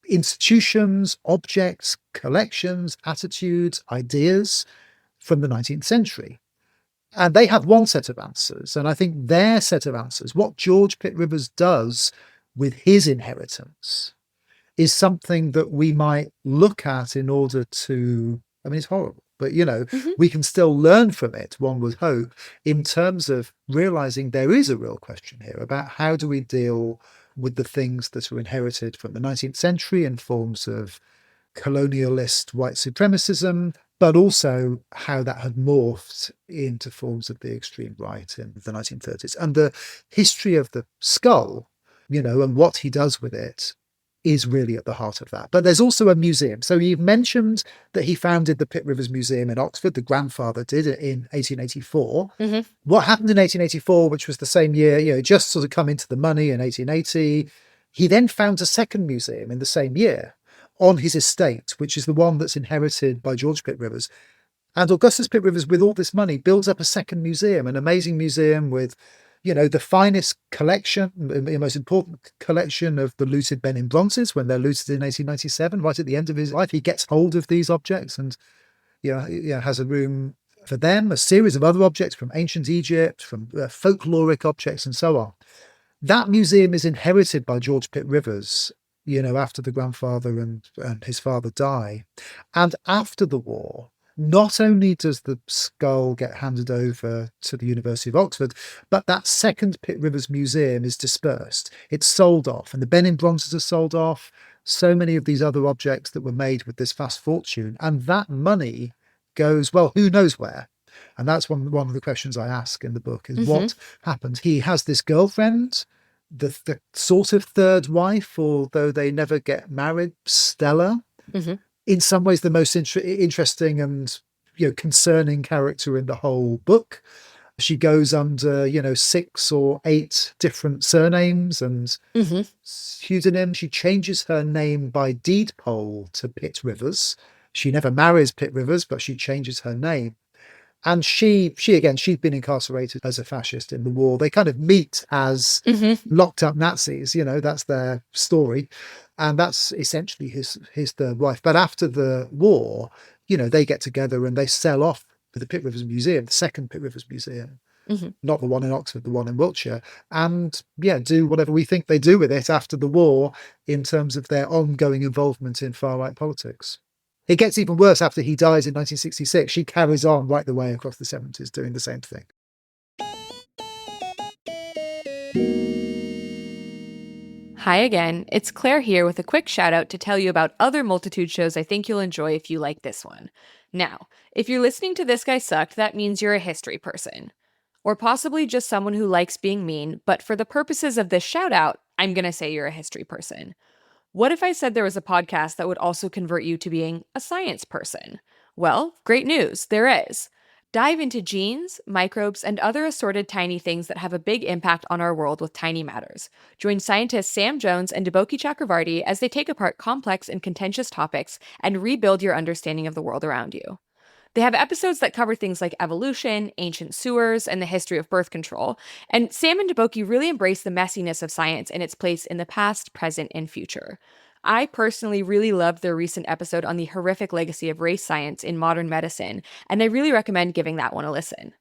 institutions, objects, collections, attitudes, ideas from the 19th century. And they have one set of answers. And I think their set of answers, what George Pitt-Rivers does with his inheritance, is something that we might look at in order to, I mean, it's horrible, but, Mm-hmm. we can still learn from it, one would hope, in terms of realizing there is a real question here about how do we deal with the things that are inherited from the 19th century in forms of colonialist white supremacism, but also how that had morphed into forms of the extreme right in the 1930s. And the history of the skull, and what he does with it is really at the heart of that. But there's also a museum. So you've mentioned that he founded the Pitt-Rivers Museum in Oxford. The grandfather did it in 1884. Mm-hmm. What happened in 1884, which was the same year, just sort of come into the money in 1880, he then founds a second museum in the same year on his estate, which is the one that's inherited by George Pitt-Rivers. And Augustus Pitt-Rivers, with all this money, builds up a second museum, an amazing museum with, the finest collection, the most important collection of the looted Benin bronzes when they're looted in 1897, right at the end of his life. He gets hold of these objects and, has a room for them, a series of other objects from ancient Egypt, from folkloric objects and so on. That museum is inherited by George Pitt-Rivers, after the grandfather and his father die. And after the war, not only does the skull get handed over to the University of Oxford, but that second Pitt-Rivers museum is dispersed. It's sold off, and the Benin bronzes are sold off. So many of these other objects that were made with this vast fortune. And that money goes, well, who knows where? And that's one of the questions I ask in the book is what happened? He has this girlfriend, the sort of third wife, although they never get married, Stella. Mm-hmm. In some ways, the most interesting and concerning character in the whole book. She goes under 6 or 8 different surnames and pseudonyms. She changes her name by deed poll to Pitt-Rivers. She never marries Pitt-Rivers, but she changes her name. And she'd been incarcerated as a fascist in the war. They kind of meet as locked up Nazis, that's their story. And that's essentially his third wife. But after the war, they get together and they sell off the Pitt-Rivers Museum, the second Pitt-Rivers Museum, not the one in Oxford, the one in Wiltshire, and do whatever we think they do with it after the war in terms of their ongoing involvement in far-right politics. It gets even worse after he dies in 1966. She carries on right the way across the 70s doing the same thing. Hi again, it's Claire here with a quick shout out to tell you about other multitude shows I think you'll enjoy if you like this one. Now, if you're listening to This Guy Sucked, that means you're a history person. Or possibly just someone who likes being mean, but for the purposes of this shout out, I'm gonna say you're a history person. What if I said there was a podcast that would also convert you to being a science person? Well, great news, there is. Dive into genes, microbes, and other assorted tiny things that have a big impact on our world with Tiny Matters. Join scientists Sam Jones and Deboki Chakravarty as they take apart complex and contentious topics and rebuild your understanding of the world around you. They have episodes that cover things like evolution, ancient sewers, and the history of birth control. And Sam and Deboki really embrace the messiness of science and its place in the past, present, and future. I personally really loved their recent episode on the horrific legacy of race science in modern medicine, and I really recommend giving that one a listen.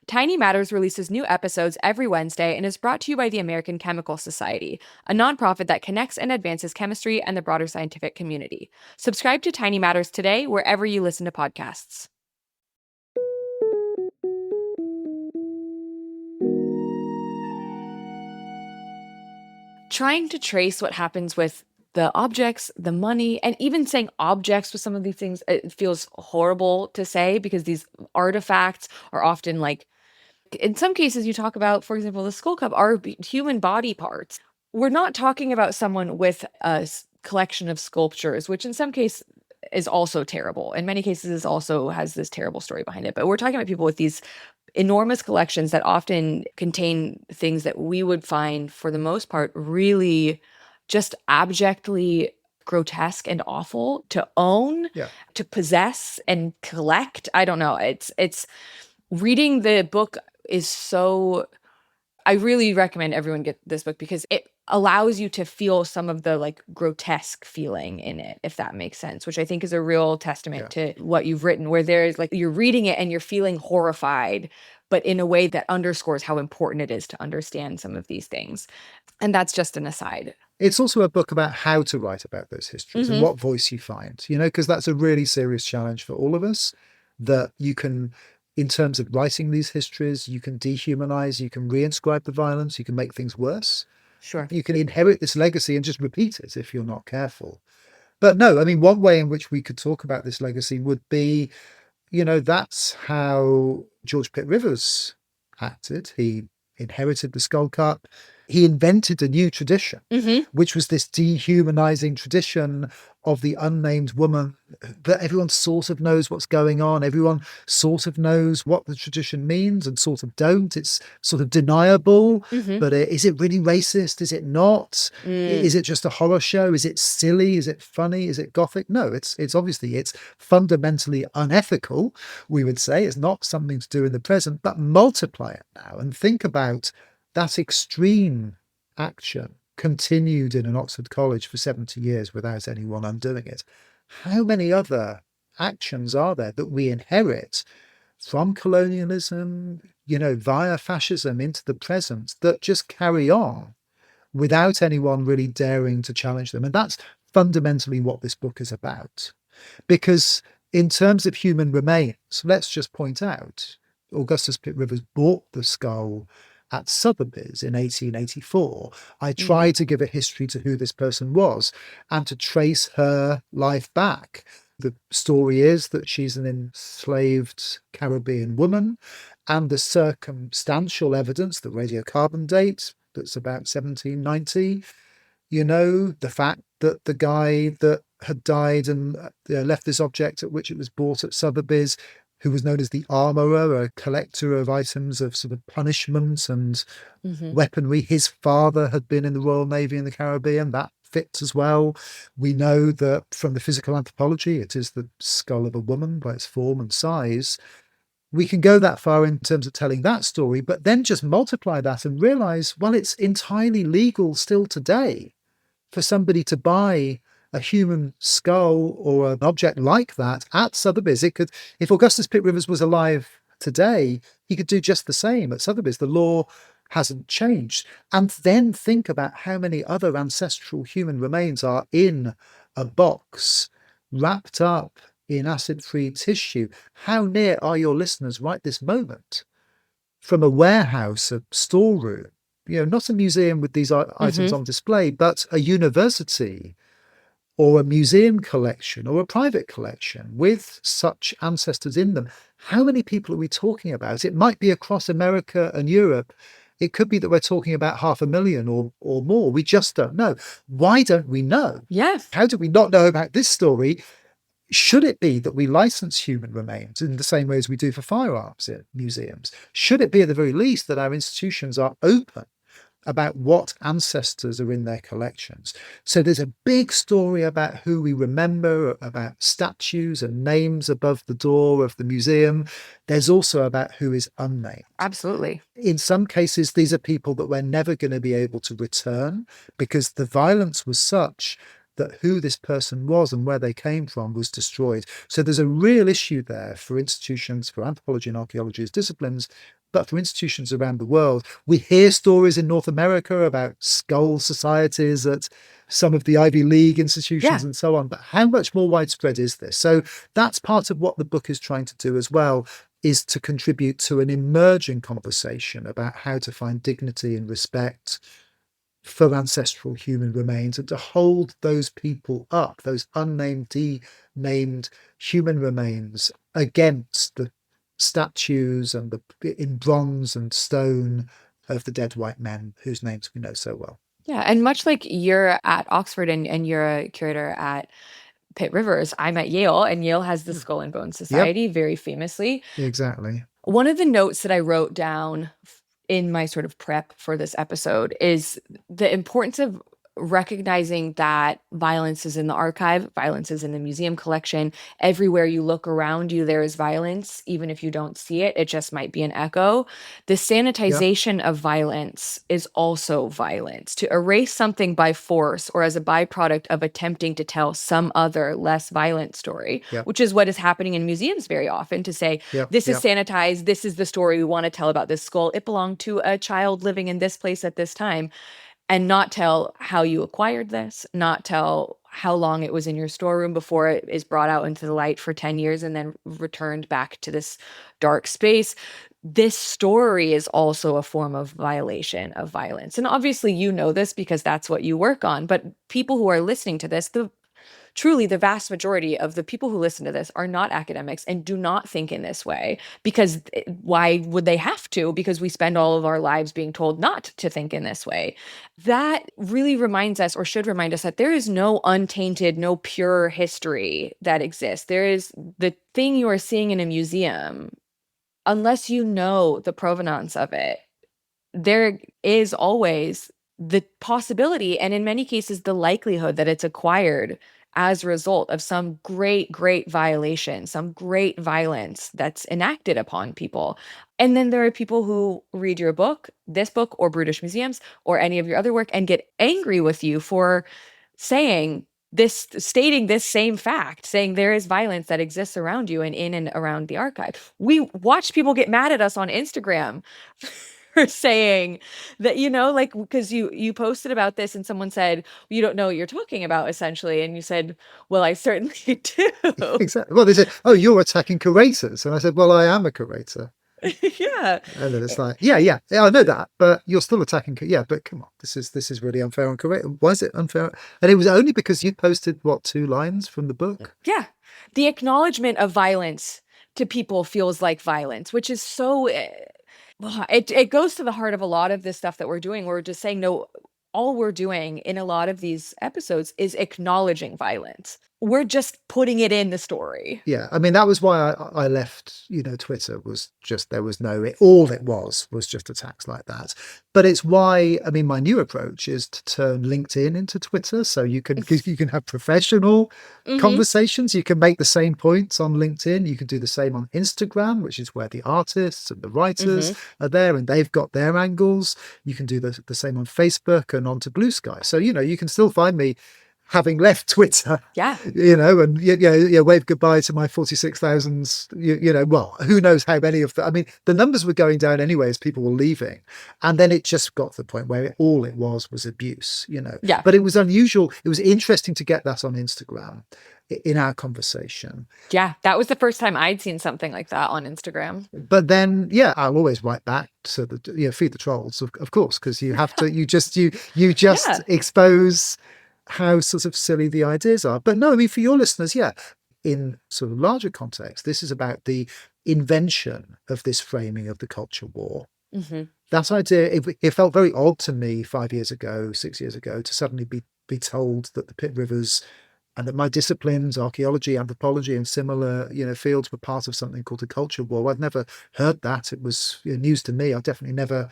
Tiny Matters releases new episodes every Wednesday and is brought to you by the American Chemical Society, a nonprofit that connects and advances chemistry and the broader scientific community. Subscribe to Tiny Matters today wherever you listen to podcasts. Trying to trace what happens with the objects, the money, and even saying objects with some of these things, it feels horrible to say because these artifacts are often like, in some cases, you talk about, for example, the skull cup are human body parts. We're not talking about someone with a collection of sculptures, which in some cases is also terrible. In many cases, it also has this terrible story behind it. But we're talking about people with these enormous collections that often contain things that we would find, for the most part, really just abjectly grotesque and awful to own, to possess and collect. I don't know. It's reading the book is so, I really recommend everyone get this book because it allows you to feel some of the like grotesque feeling in it, if that makes sense, which I think is a real testament to what you've written, where there's like, you're reading it and you're feeling horrified, but in a way that underscores how important it is to understand some of these things. And that's just an aside. It's also a book about how to write about those histories and what voice you find, because that's a really serious challenge for all of us, that you can, in terms of writing these histories, you can dehumanize, you can reinscribe the violence, you can make things worse. Sure. You can inherit this legacy and just repeat it if you're not careful. But no, I mean, one way in which we could talk about this legacy would be, that's how George Pitt-Rivers acted. He inherited the skull cup. He invented a new tradition, which was this dehumanizing tradition of the unnamed woman, that everyone sort of knows what's going on. Everyone sort of knows what the tradition means and sort of don't. It's sort of deniable, but is it really racist? Is it not? Is it just a horror show? Is it silly? Is it funny? Is it gothic? No, it's obviously, it's fundamentally unethical, we would say. It's not something to do in the present, but multiply it now and think about that extreme action continued in an Oxford college for 70 years without anyone undoing it. How many other actions are there that we inherit from colonialism, via fascism into the present, that just carry on without anyone really daring to challenge them? And that's fundamentally what this book is about. Because in terms of human remains, let's just point out, Augustus Pitt-Rivers bought the skull at Sotheby's in 1884. I tried to give a history to who this person was and to trace her life back. The story is that she's an enslaved Caribbean woman, and the circumstantial evidence, the radiocarbon date, that's about 1790, the fact that the guy that had died and left this object at which it was bought at Sotheby's, who was known as the armourer, a collector of items of sort of punishment and weaponry. His father had been in the Royal Navy in the Caribbean. That fits as well. We know that from the physical anthropology, it is the skull of a woman by its form and size. We can go that far in terms of telling that story, but then just multiply that and realise, well, it's entirely legal still today for somebody to buy a human skull or an object like that at Sotheby's. It could, if Augustus Pitt-Rivers was alive today, he could do just the same at Sotheby's. The law hasn't changed. And then think about how many other ancestral human remains are in a box, wrapped up in acid-free tissue. How near are your listeners right this moment from a warehouse, a storeroom, not a museum with these items on display, but a university or a museum collection or a private collection with such ancestors in them? How many people are we talking about? It might be across America and Europe. It could be that we're talking about 500,000 or more. We just don't know. Why don't we know? Yes. How do we not know about this story? Should it be that we license human remains in the same way as we do for firearms in museums? Should it be at the very least that our institutions are open about what ancestors are in their collections? So there's a big story about who we remember, about statues and names above the door of the museum. There's also about who is unnamed. Absolutely. In some cases, these are people that we're never going to be able to return because the violence was such that who this person was and where they came from was destroyed. So there's a real issue there for institutions, for anthropology and archaeology as disciplines, but for institutions around the world. We hear stories in North America about skull societies at some of the Ivy League institutions Yeah. and so on. But how much more widespread is this? So that's part of what the book is trying to do as well, is to contribute to an emerging conversation about how to find dignity and respect for ancestral human remains and to hold those people up, those unnamed, denamed human remains, against the statues and the in bronze and stone of the dead white men whose names we know so well. Yeah. And much like you're at Oxford and you're a curator at Pitt-Rivers, I'm at Yale, and Yale has the Skull and Bones Yep, Society very famously. exactly. One of the notes that I wrote down in my sort of prep for this episode is the importance of recognizing that violence is in the archive, violence is in the museum collection. Everywhere you look around you, there is violence, even if you don't see it. It just might be an echo. The Yep, sanitization of violence is also violence. To erase something by force or as a byproduct of attempting to tell some other less violent story, yep, which is what is happening in museums very often, to say, yep, this is yep, sanitized, this is the story we want to tell about this skull. It belonged to a child living in this place at this time, and not tell how you acquired this, not tell how long it was in your storeroom before it is brought out into the light for 10 years and then returned back to this dark space. This story is also a form of violation of violence. And obviously, you know this because that's what you work on. But people who are listening to this, truly the vast majority of the people who listen to this are not academics and do not think in this way, because why would they have to? Because we spend all of our lives being told not to think in this way. That really reminds us, or should remind us, that there is no untainted, no pure history that exists. There is the thing you are seeing in a museum, unless you know the provenance of it, there is always the possibility, and in many cases, the likelihood that it's acquired as a result of some great, great violation, some great violence that's enacted upon people. And then there are people who read your book, this book, or British Museums, or any of your other work, and get angry with you for saying this, stating this same fact, saying there is violence that exists around you and in and around the archive. We watch people get mad at us on Instagram for saying that, like, because you posted about this and someone said, you don't know what you're talking about, essentially, and you said, well, I certainly do. exactly. Well, they said, "Oh, you're attacking curators," and I said, "Well, I am a curator." Yeah. And then it's like, yeah, I know that, but you're still attacking. Yeah, but come on, this is really unfair and correct. Why is it unfair? And it was only because you posted what, 2 lines from the book? Yeah. The acknowledgement of violence to people feels like violence, which is so it goes to the heart of a lot of this stuff that we're doing. We're just saying, no, all we're doing in a lot of these episodes is acknowledging violence. We're just putting it in the story. Yeah, I mean that was why I left. Twitter was just there was no all it was just attacks like that. But it's why I mean my new approach is to turn LinkedIn into Twitter, so you can have professional Hmm. conversations. You can make the same points on LinkedIn. You can do the same on Instagram, which is where the artists and the writers Hmm. are there, and they've got their angles. You can do the same on Facebook and onto Blue Sky. So you can still find me having left Twitter, Yeah. and wave goodbye to my 46,000, well, who knows how many of them. I mean, the numbers were going down anyway as people were leaving. And then it just got to the point where all it was abuse. Yeah. But it was unusual. It was interesting to get that on Instagram in our conversation. Yeah. That was the first time I'd seen something like that on Instagram. But then, yeah, I'll always write back to feed the trolls, of course, because you have to, you just Yeah. expose how sort of silly the ideas are. But no, I mean, for your listeners, yeah, in sort of larger context, this is about the invention of this framing of the culture war. Hmm. That idea, it felt very odd to me 5 years ago, 6 years ago, to suddenly be told that the Pitt-Rivers and that my disciplines, archaeology, anthropology, and similar, fields were part of something called a culture war. I'd never heard that. It was news to me. I definitely never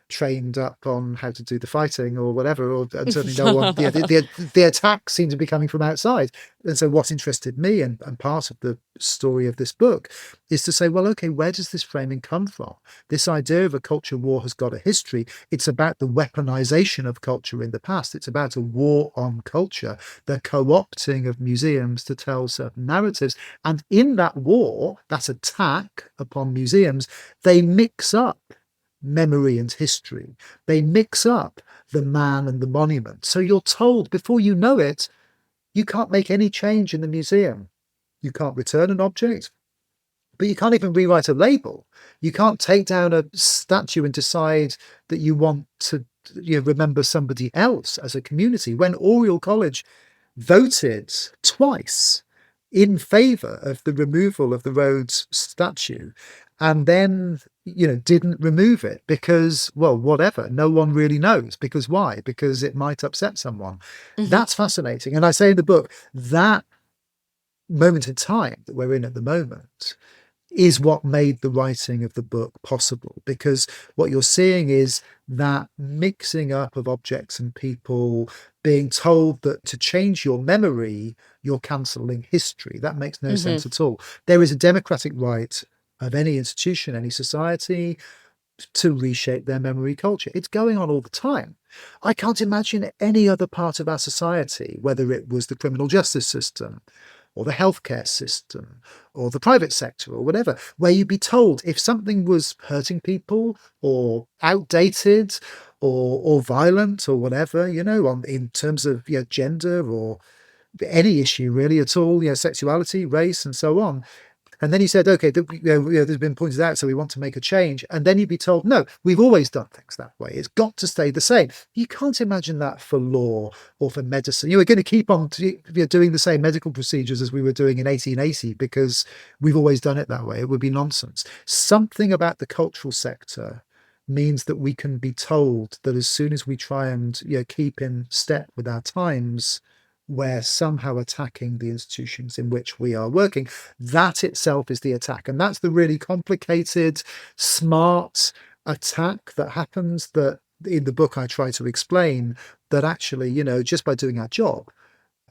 trained up on how to do the fighting or whatever, and certainly no one. The attacks seem to be coming from outside. And so, what interested me, and part of the story of this book, is to say, well, okay, where does this framing come from? This idea of a culture war has got a history. It's about the weaponization of culture in the past. It's about a war on culture, the co-opting of museums to tell certain narratives. And in that war, that attack upon museums, they mix up memory and history. They mix up the man and the monument. So you're told before you know it, you can't make any change in the museum. You can't return an object, but you can't even rewrite a label. You can't take down a statue and decide that you want to remember somebody else as a community. When Oriel College voted twice in favour of the removal of the Rhodes statue, and then didn't remove it because, well, whatever, no one really knows. Because why? Because it might upset someone. That's fascinating. And I say in the book, that moment in time that we're in at the moment is what made the writing of the book possible, because what you're seeing is that mixing up of objects and people, being told that to change your memory, you're cancelling history. That makes no sense at all. There is a democratic right of any institution, any society, to reshape their memory culture. It's going on all the time. I can't imagine any other part of our society, whether it was the criminal justice system or the healthcare system or the private sector or whatever, where you'd be told if something was hurting people or outdated or violent or whatever, in terms of gender or any issue really at all, sexuality, race, and so on. And then he said, okay, there's been pointed out, so we want to make a change. And then you'd be told, no, we've always done things that way. It's got to stay the same. You can't imagine that for law or for medicine. We're going to keep on doing the same medical procedures as we were doing in 1880 because we've always done it that way. It would be nonsense. Something about the cultural sector means that we can be told that as soon as we try and keep in step with our times, we're somehow attacking the institutions in which we are working. That itself is the attack. And that's the really complicated, smart attack that happens, that in the book I try to explain, that actually, just by doing our job,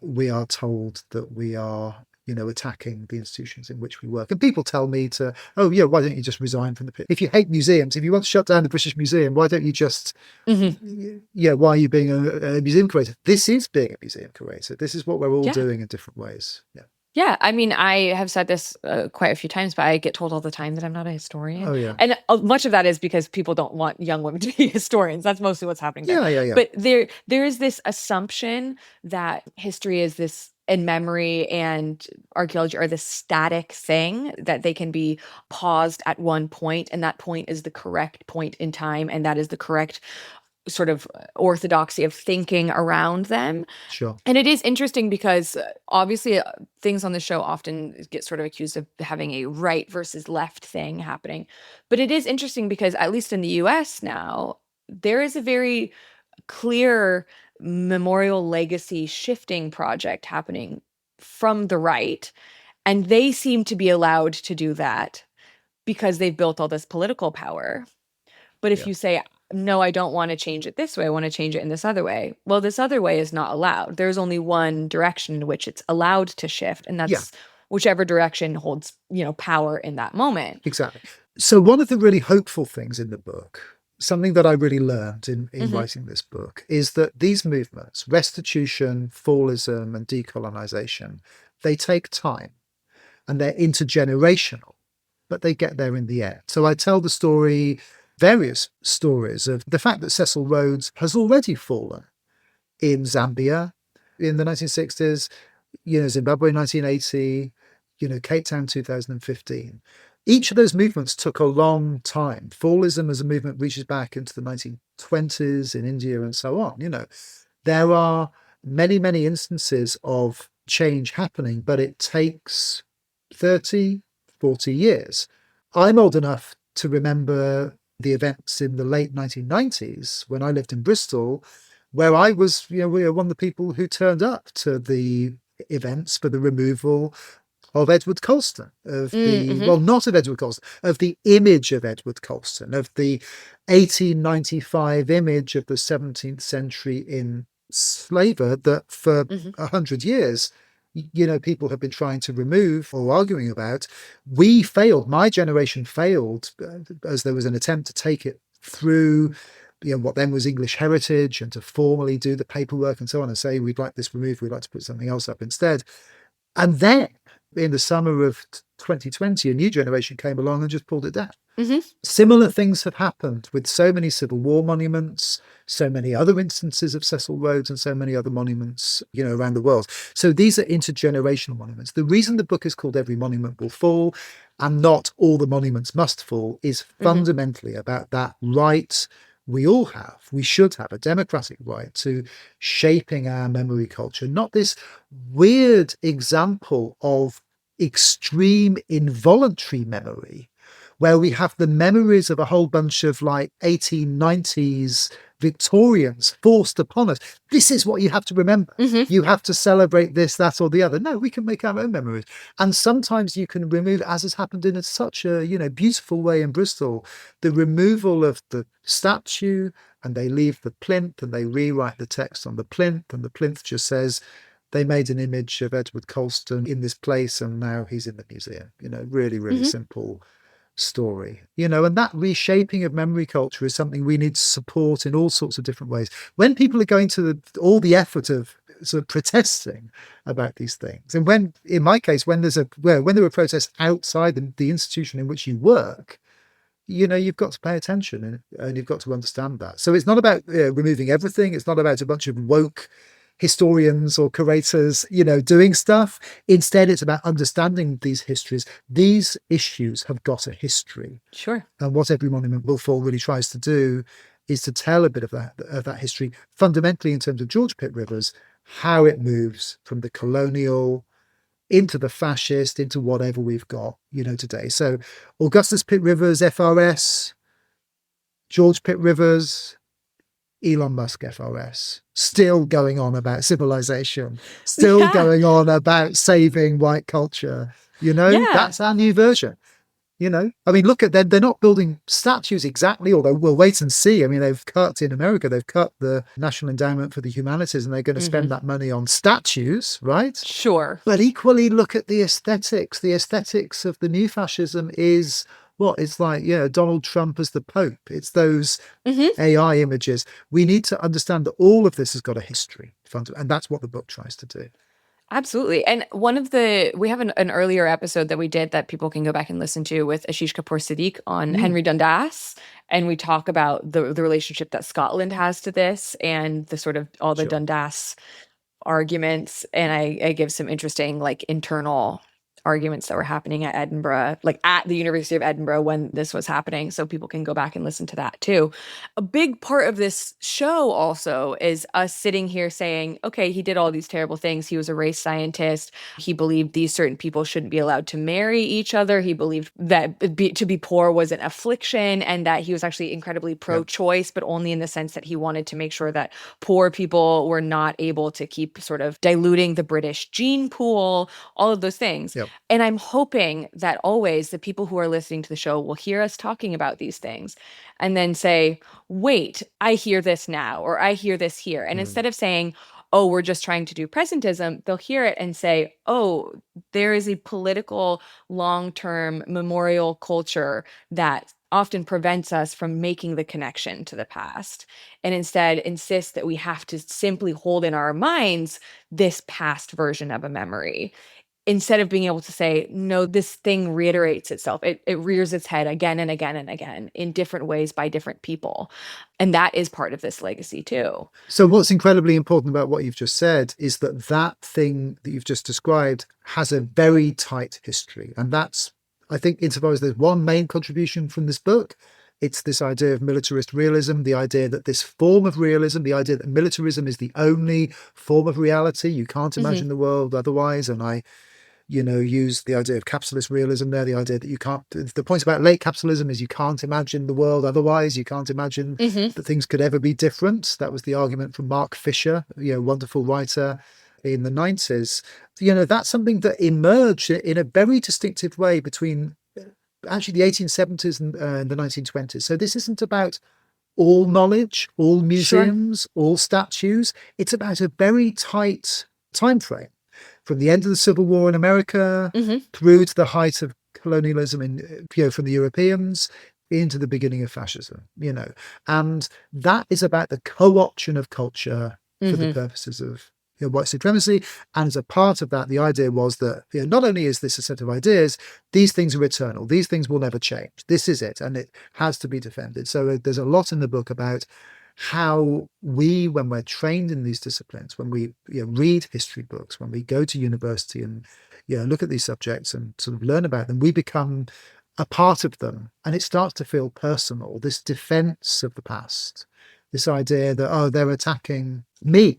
we are told that we are attacking the institutions in which we work. And people tell me why don't you just resign from the Pitt? If you hate museums, if you want to shut down the British Museum, why don't you just, why are you being a museum curator? This is being a museum curator. This is what we're all doing in different ways. Yeah. Yeah, I mean, I have said this quite a few times, but I get told all the time that I'm not a historian. Oh, yeah. And much of that is because people don't want young women to be historians. That's mostly what's happening there. Yeah. But there is this assumption that history is this, and memory and archaeology are this static thing, that they can be paused at one point, and that point is the correct point in time, and that is the correct sort of orthodoxy of thinking around them. Sure. And it is interesting because obviously things on the show often get sort of accused of having a right versus left thing happening. But it is interesting because at least in the US now, there is a very clear memorial legacy shifting project happening from the right. And they seem to be allowed to do that because they've built all this political power. But if you say, no, I don't want to change it this way, I want to change it in this other way, well, this other way is not allowed. There's only one direction in which it's allowed to shift. And that's whichever direction holds, power in that moment. Exactly. So one of the really hopeful things in the book, something that I really learned in writing this book, is that these movements, restitution, fallism, and decolonization, they take time and they're intergenerational, but they get there in the end. So I tell the story, various stories of the fact that Cecil Rhodes has already fallen in Zambia in the 1960s, Zimbabwe in 1980, Cape Town 2015. Each of those movements took a long time. Fallism as a movement reaches back into the 1920s in India and so on. There are many, many instances of change happening, but it takes 30, 40 years. I'm old enough to remember the events in the late 1990s when I lived in Bristol, where I was, one of the people who turned up to the events for the removal of Edward Colston, of the, Mm-hmm. well, not of Edward Colston, of the image of Edward Colston, of the 1895 image of the 17th century enslaver that for Mm-hmm. 100 years, people have been trying to remove or arguing about. We failed. My generation failed as there was an attempt to take it through what then was English heritage and to formally do the paperwork and so on and say, we'd like this removed, we'd like to put something else up instead. And then in the summer of 2020, a new generation came along and just pulled it down. Mm-hmm. Similar things have happened with so many Civil War monuments, so many other instances of Cecil Rhodes and so many other monuments, around the world. So these are intergenerational monuments. The reason the book is called Every Monument Will Fall and not All the Monuments Must Fall is fundamentally about that right we all have, we should have a democratic right to shaping our memory culture, not this weird example of extreme involuntary memory where we have the memories of a whole bunch of like 1890s Victorians forced upon us. This is what you have to remember. Mm-hmm. You have to celebrate this, that, or the other. No, we can make our own memories. And sometimes you can remove, as has happened in such a beautiful way in Bristol, the removal of the statue, and they leave the plinth and they rewrite the text on the plinth, and the plinth just says, they made an image of Edward Colston in this place and now he's in the museum. Really, really simple story, and that reshaping of memory culture is something we need to support in all sorts of different ways. When people are going to all the effort of sort of protesting about these things, and when, in my case, when there are protests outside the institution in which you work, you've got to pay attention and you've got to understand that. So it's not about removing everything. It's not about a bunch of woke historians or curators, doing stuff. Instead, it's about understanding these histories. These issues have got a history. Sure. And what Every Monument Will Fall really tries to do is to tell a bit of that history, fundamentally in terms of George Pitt-Rivers, how it moves from the colonial into the fascist, into whatever we've got, today. So Augustus Pitt-Rivers, FRS, George Pitt-Rivers, Elon Musk FRS, still going on about civilization, still going on about saving white culture. That's our new version. I mean, look at them. They're not building statues exactly, although we'll wait and see. I mean, they've cut the National Endowment for the Humanities and they're going to spend that money on statues, right? Sure. But equally, look at the aesthetics. The aesthetics of the new fascism is what? It's like, Donald Trump as the Pope. It's those AI images. We need to understand that all of this has got a history, and that's what the book tries to do. Absolutely. And we have an earlier episode that we did that people can go back and listen to with Ashish Kapoor Siddique on Henry Dundas. And we talk about the relationship that Scotland has to this and the sort of all the Dundas arguments. And I give some interesting internal arguments that were happening at Edinburgh, at the University of Edinburgh when this was happening. So people can go back and listen to that too. A big part of this show also is us sitting here saying, okay, he did all these terrible things. He was a race scientist. He believed these certain people shouldn't be allowed to marry each other. He believed that to be poor was an affliction and that he was actually incredibly pro-choice, but only in the sense that he wanted to make sure that poor people were not able to keep sort of diluting the British gene pool, all of those things. Yep. And I'm hoping that always the people who are listening to the show will hear us talking about these things and then say, wait, I hear this now, or I hear this here. And instead of saying, oh, we're just trying to do presentism, they'll hear it and say, oh, there is a political, long-term memorial culture that often prevents us from making the connection to the past, and instead insists that we have to simply hold in our minds this past version of a memory. Instead of being able to say, no, this thing reiterates itself. It rears its head again and again and again in different ways by different people. And that is part of this legacy too. So what's incredibly important about what you've just said is that thing that you've just described has a very tight history. And that's, I think, insofar as there's one main contribution from this book, it's this idea of militarist realism, the idea that this form of realism, the idea that militarism is the only form of reality. You can't imagine the world otherwise. And I use the idea of capitalist realism there, the idea that you can't, the point about late capitalism is you can't imagine the world otherwise. You can't imagine that things could ever be different. That was the argument from Mark Fisher, wonderful writer in the 90s, that's something that emerged in a very distinctive way between actually the 1870s and the 1920s. So this isn't about all knowledge, all Sure. museums, all statues. It's about a very tight time frame from the end of the Civil War in America Hmm. through to the height of colonialism from the Europeans into the beginning of fascism. And that is about the co-option of culture for the Hmm. purposes of white supremacy. And as a part of that, the idea was that not only is this a set of ideas, these things are eternal. These things will never change. This is it, and it has to be defended. So there's a lot in the book about how we, when we're trained in these disciplines, when we read history books, when we go to university and look at these subjects and sort of learn about them, we become a part of them, and it starts to feel personal. This defense of the past, this idea that they're attacking me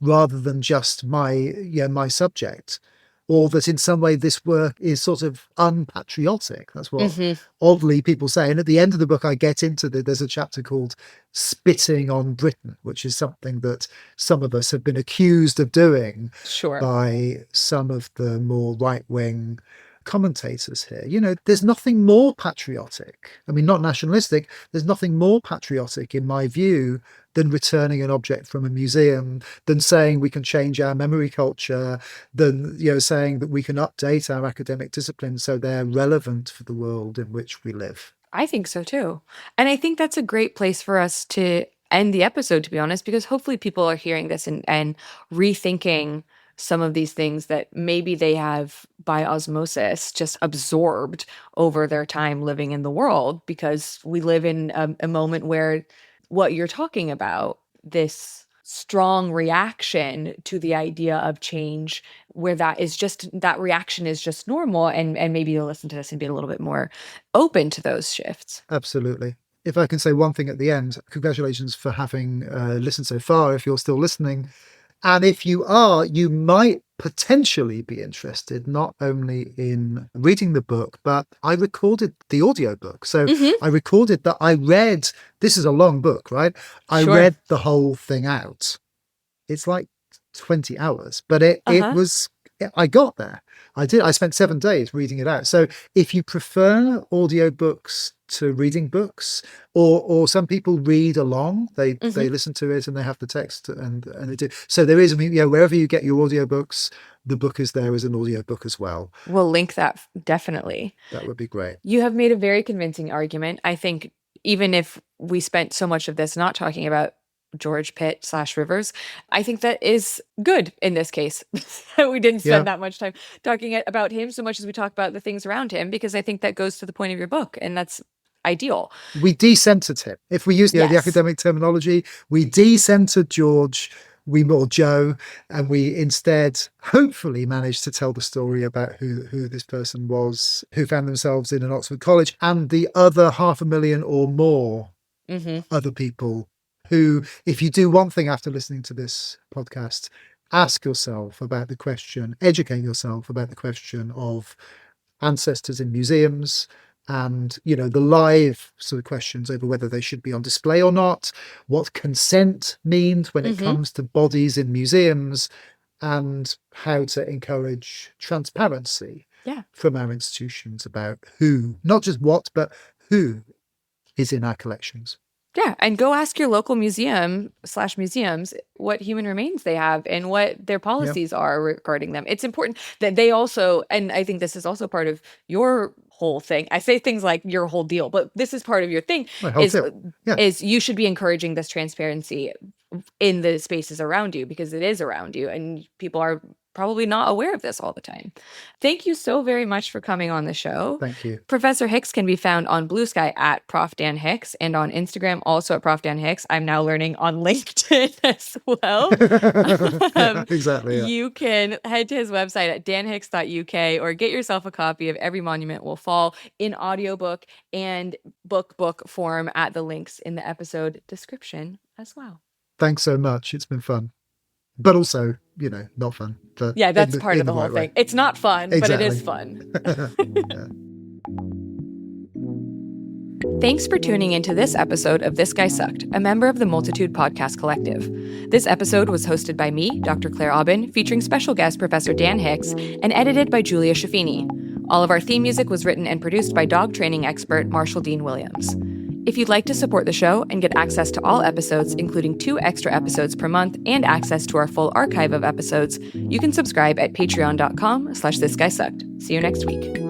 rather than just my subject, or that in some way this work is sort of unpatriotic. That's what Hmm. oddly people say. And at the end of the book, I get into there's a chapter called "Spitting on Britain," which is something that some of us have been accused of doing Sure. by some of the more right-wing commentators here. There's nothing more patriotic. I mean, not nationalistic. There's nothing more patriotic, in my view, than returning an object from a museum, than saying we can change our memory culture, than saying that we can update our academic disciplines so they're relevant for the world in which we live. I think so too. And I think that's a great place for us to end the episode, to be honest, because hopefully people are hearing this and rethinking some of these things that maybe they have by osmosis just absorbed over their time living in the world, because we live in a moment where what you're talking about, this strong reaction to the idea of change, where that reaction is just normal, and maybe you'll listen to this and be a little bit more open to those shifts. Absolutely. If I can say one thing at the end, congratulations for having listened so far, if you're still listening. And if you are, you might potentially be interested not only in reading the book, but I recorded the audiobook. So Hmm. I recorded that. This is a long book, right? I Sure. read the whole thing out. It's like 20 hours, but it Uh-huh. was, I got there. I did. I spent 7 days reading it out. So if you prefer audiobooks to reading books, or some people read along, they Hmm. listen to it and they have the text and they do. So there is, wherever you get your audiobooks, the book is there as an audiobook as well. We'll link that definitely. That would be great. You have made a very convincing argument. I think even if we spent so much of this not talking about George Pitt/Rivers, I think that is good in this case. We didn't Yeah. spend that much time talking about him so much as we talk about the things around him, because I think that goes to the point of your book, and that's ideal. We decentered him. If we use the Yes. academic terminology, we decentered George, or Joe, and we instead hopefully managed to tell the story about who this person was, who found themselves in an Oxford college, and the other 500,000 or more Hmm. other people who, if you do one thing after listening to this podcast, ask yourself about the question, educate yourself about the question of ancestors in museums, and the live sort of questions over whether they should be on display or not, what consent means when it Hmm. comes to bodies in museums, and how to encourage transparency Yeah. from our institutions about who, not just what, but who is in our collections. Yeah, and go ask your local museum/museums what human remains they have and what their Yeah, policies are regarding them. It's important that they also, and I think this is also part of your whole thing. I say things like your whole deal, but this is part of your thing, my whole is deal. Yeah, is you should be encouraging this transparency in the spaces around you, because it is around you and people are probably not aware of this all the time. Thank you so very much for coming on the show. thank you. Professor Hicks can be found on Blue Sky at Prof. Dan Hicks, and on Instagram also at Prof. Dan Hicks. I'm now learning on LinkedIn as well. Yeah, Um, exactly. Yeah. you can head to his website at danhicks.uk or get yourself a copy of Every Monument Will Fall in audiobook and book form at the links in the episode description as well. Thanks so much. It's been fun, but also, not fun, but Yeah, in that's part of the the whole right way. thing. It's not fun, but it Exactly. is fun. Yeah. Thanks for tuning into this episode of This Guy Sucked, a member of the Multitude Podcast Collective. This episode was hosted by me, Dr. Claire Aubin, featuring special guest Professor Dan Hicks, and edited by Julia Schaffini. All of our theme music was written and produced by dog training expert Marshall Dean Williams. If you'd like to support the show and get access to all episodes, including 2 extra episodes per month and access to our full archive of episodes, you can subscribe at patreon.com/thisguysucked. See you next week.